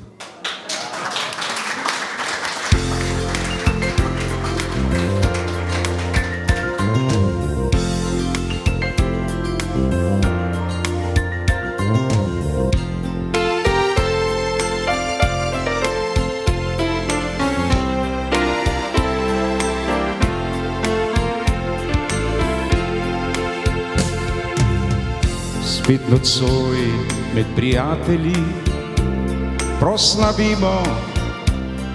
Spet nocoj med prijatelji proslavimo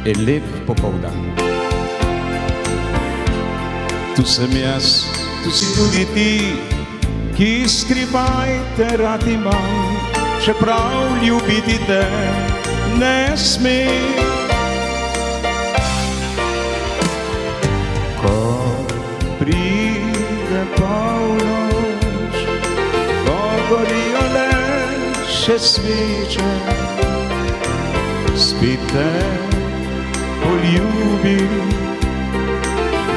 en lep popoldan. Tu sem jaz, tu si tudi ti, ki skrivaj te rad imam, čeprav ljubiti te ne sme. Ko pride polnoč, gorijo le še sveče, spet te poljubim,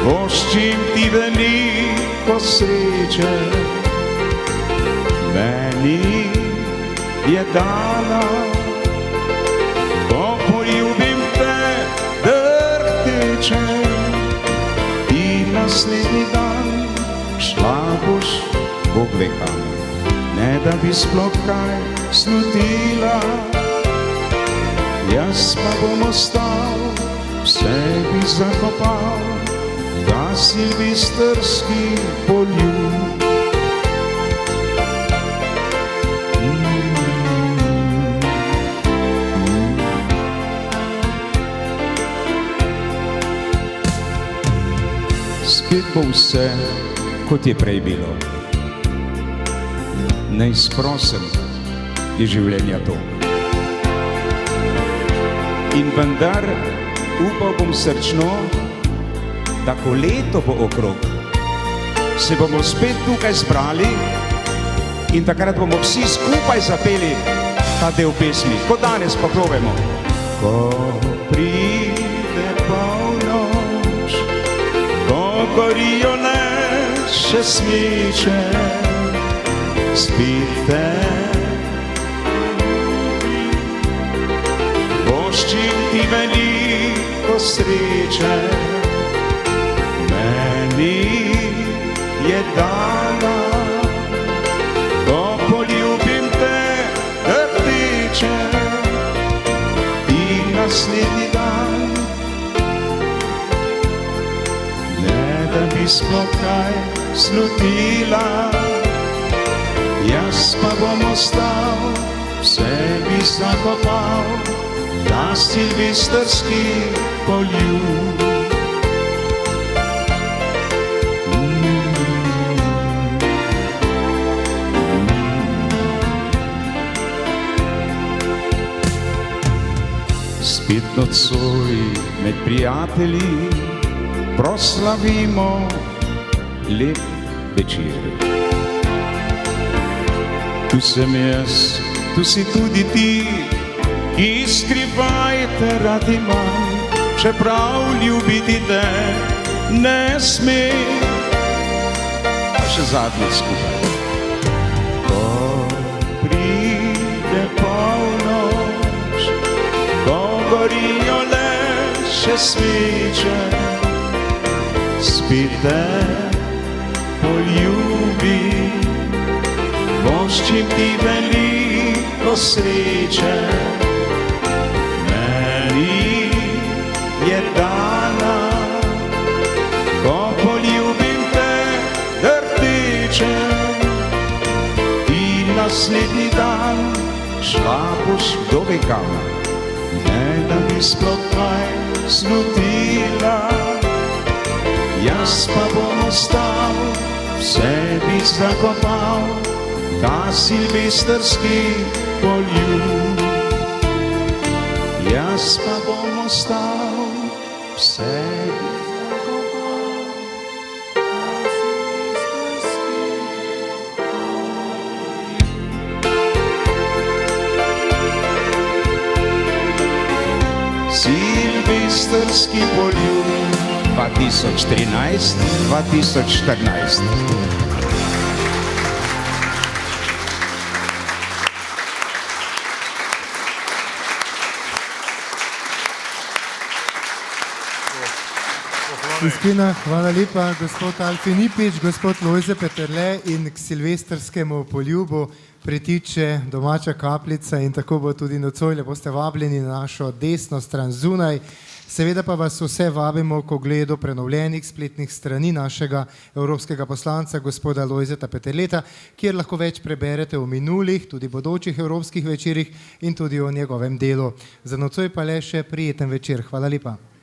voščim ti veliko sreče. Meni je dana, ko poljubim te, drh teče, in naslednji dan šla boš Bog ve kam. Ne da bi sploh kaj slutila, jaz pa bom ostal, vse bi zakopal, ta silvestrski poljub. Spet bo vse, kot je prej bilo. Neizprosen je življenja tok. In vendar upal bom srčno, da ko leto bo okrog, se bomo spet tukaj zbrali in takrat bomo vsi skupaj zapeli ta del pesmi, kot danes pa probajmo. Ko pride polnoč, ko gorijo le še sveče, spet te voščim ti veliko sreče. Meni je dana, ko poljubim te, rdeče, in naslednji dan ne da bi sploh kaj slutila, jaz pa bom ostal, vse bi zakopal, ta silvestrski poljub. Spet nocoj med prijatelji proslavimo lep večer. Tu sem jaz, tu si tudi ti, ki skrivaj te rad imam, čeprav ljubiti te ne sme. Pa še zadnji skupaj. Ko pride polnoč, ko gorijo le še sveče, spet te poljubi, voščim ti veliko sreče. Meni je dana, ko poljubim te drteče, in naslednji dan šla boš kdo ve kam, ne da bi sploh kaj slutila. Jaz pa bom ostal, vse bi zakopal, ta silvestrski poljub. Jaz pa bom ostal, vse bi zakopal, ta silvestrski poljub. Silvestrski poljub 2013-2014. Iskrena hvala lepa, gospod Alfi Nipič, gospod Lojze Peterle, in k silvestrskemu poljubu pritiče domača kapljica in tako bo tudi nocoj. Lepo ste vabljeni na našo desno stran zunaj. Seveda pa vas vse vabimo k ogledu prenovljenih spletnih strani našega evropskega poslanca, gospoda Lojzeta Peterleta, kjer lahko več preberete o minulih, tudi bodočih evropskih večerih in tudi o njegovem delu. Za nocoj pa le še prijeten večer. Hvala lepa.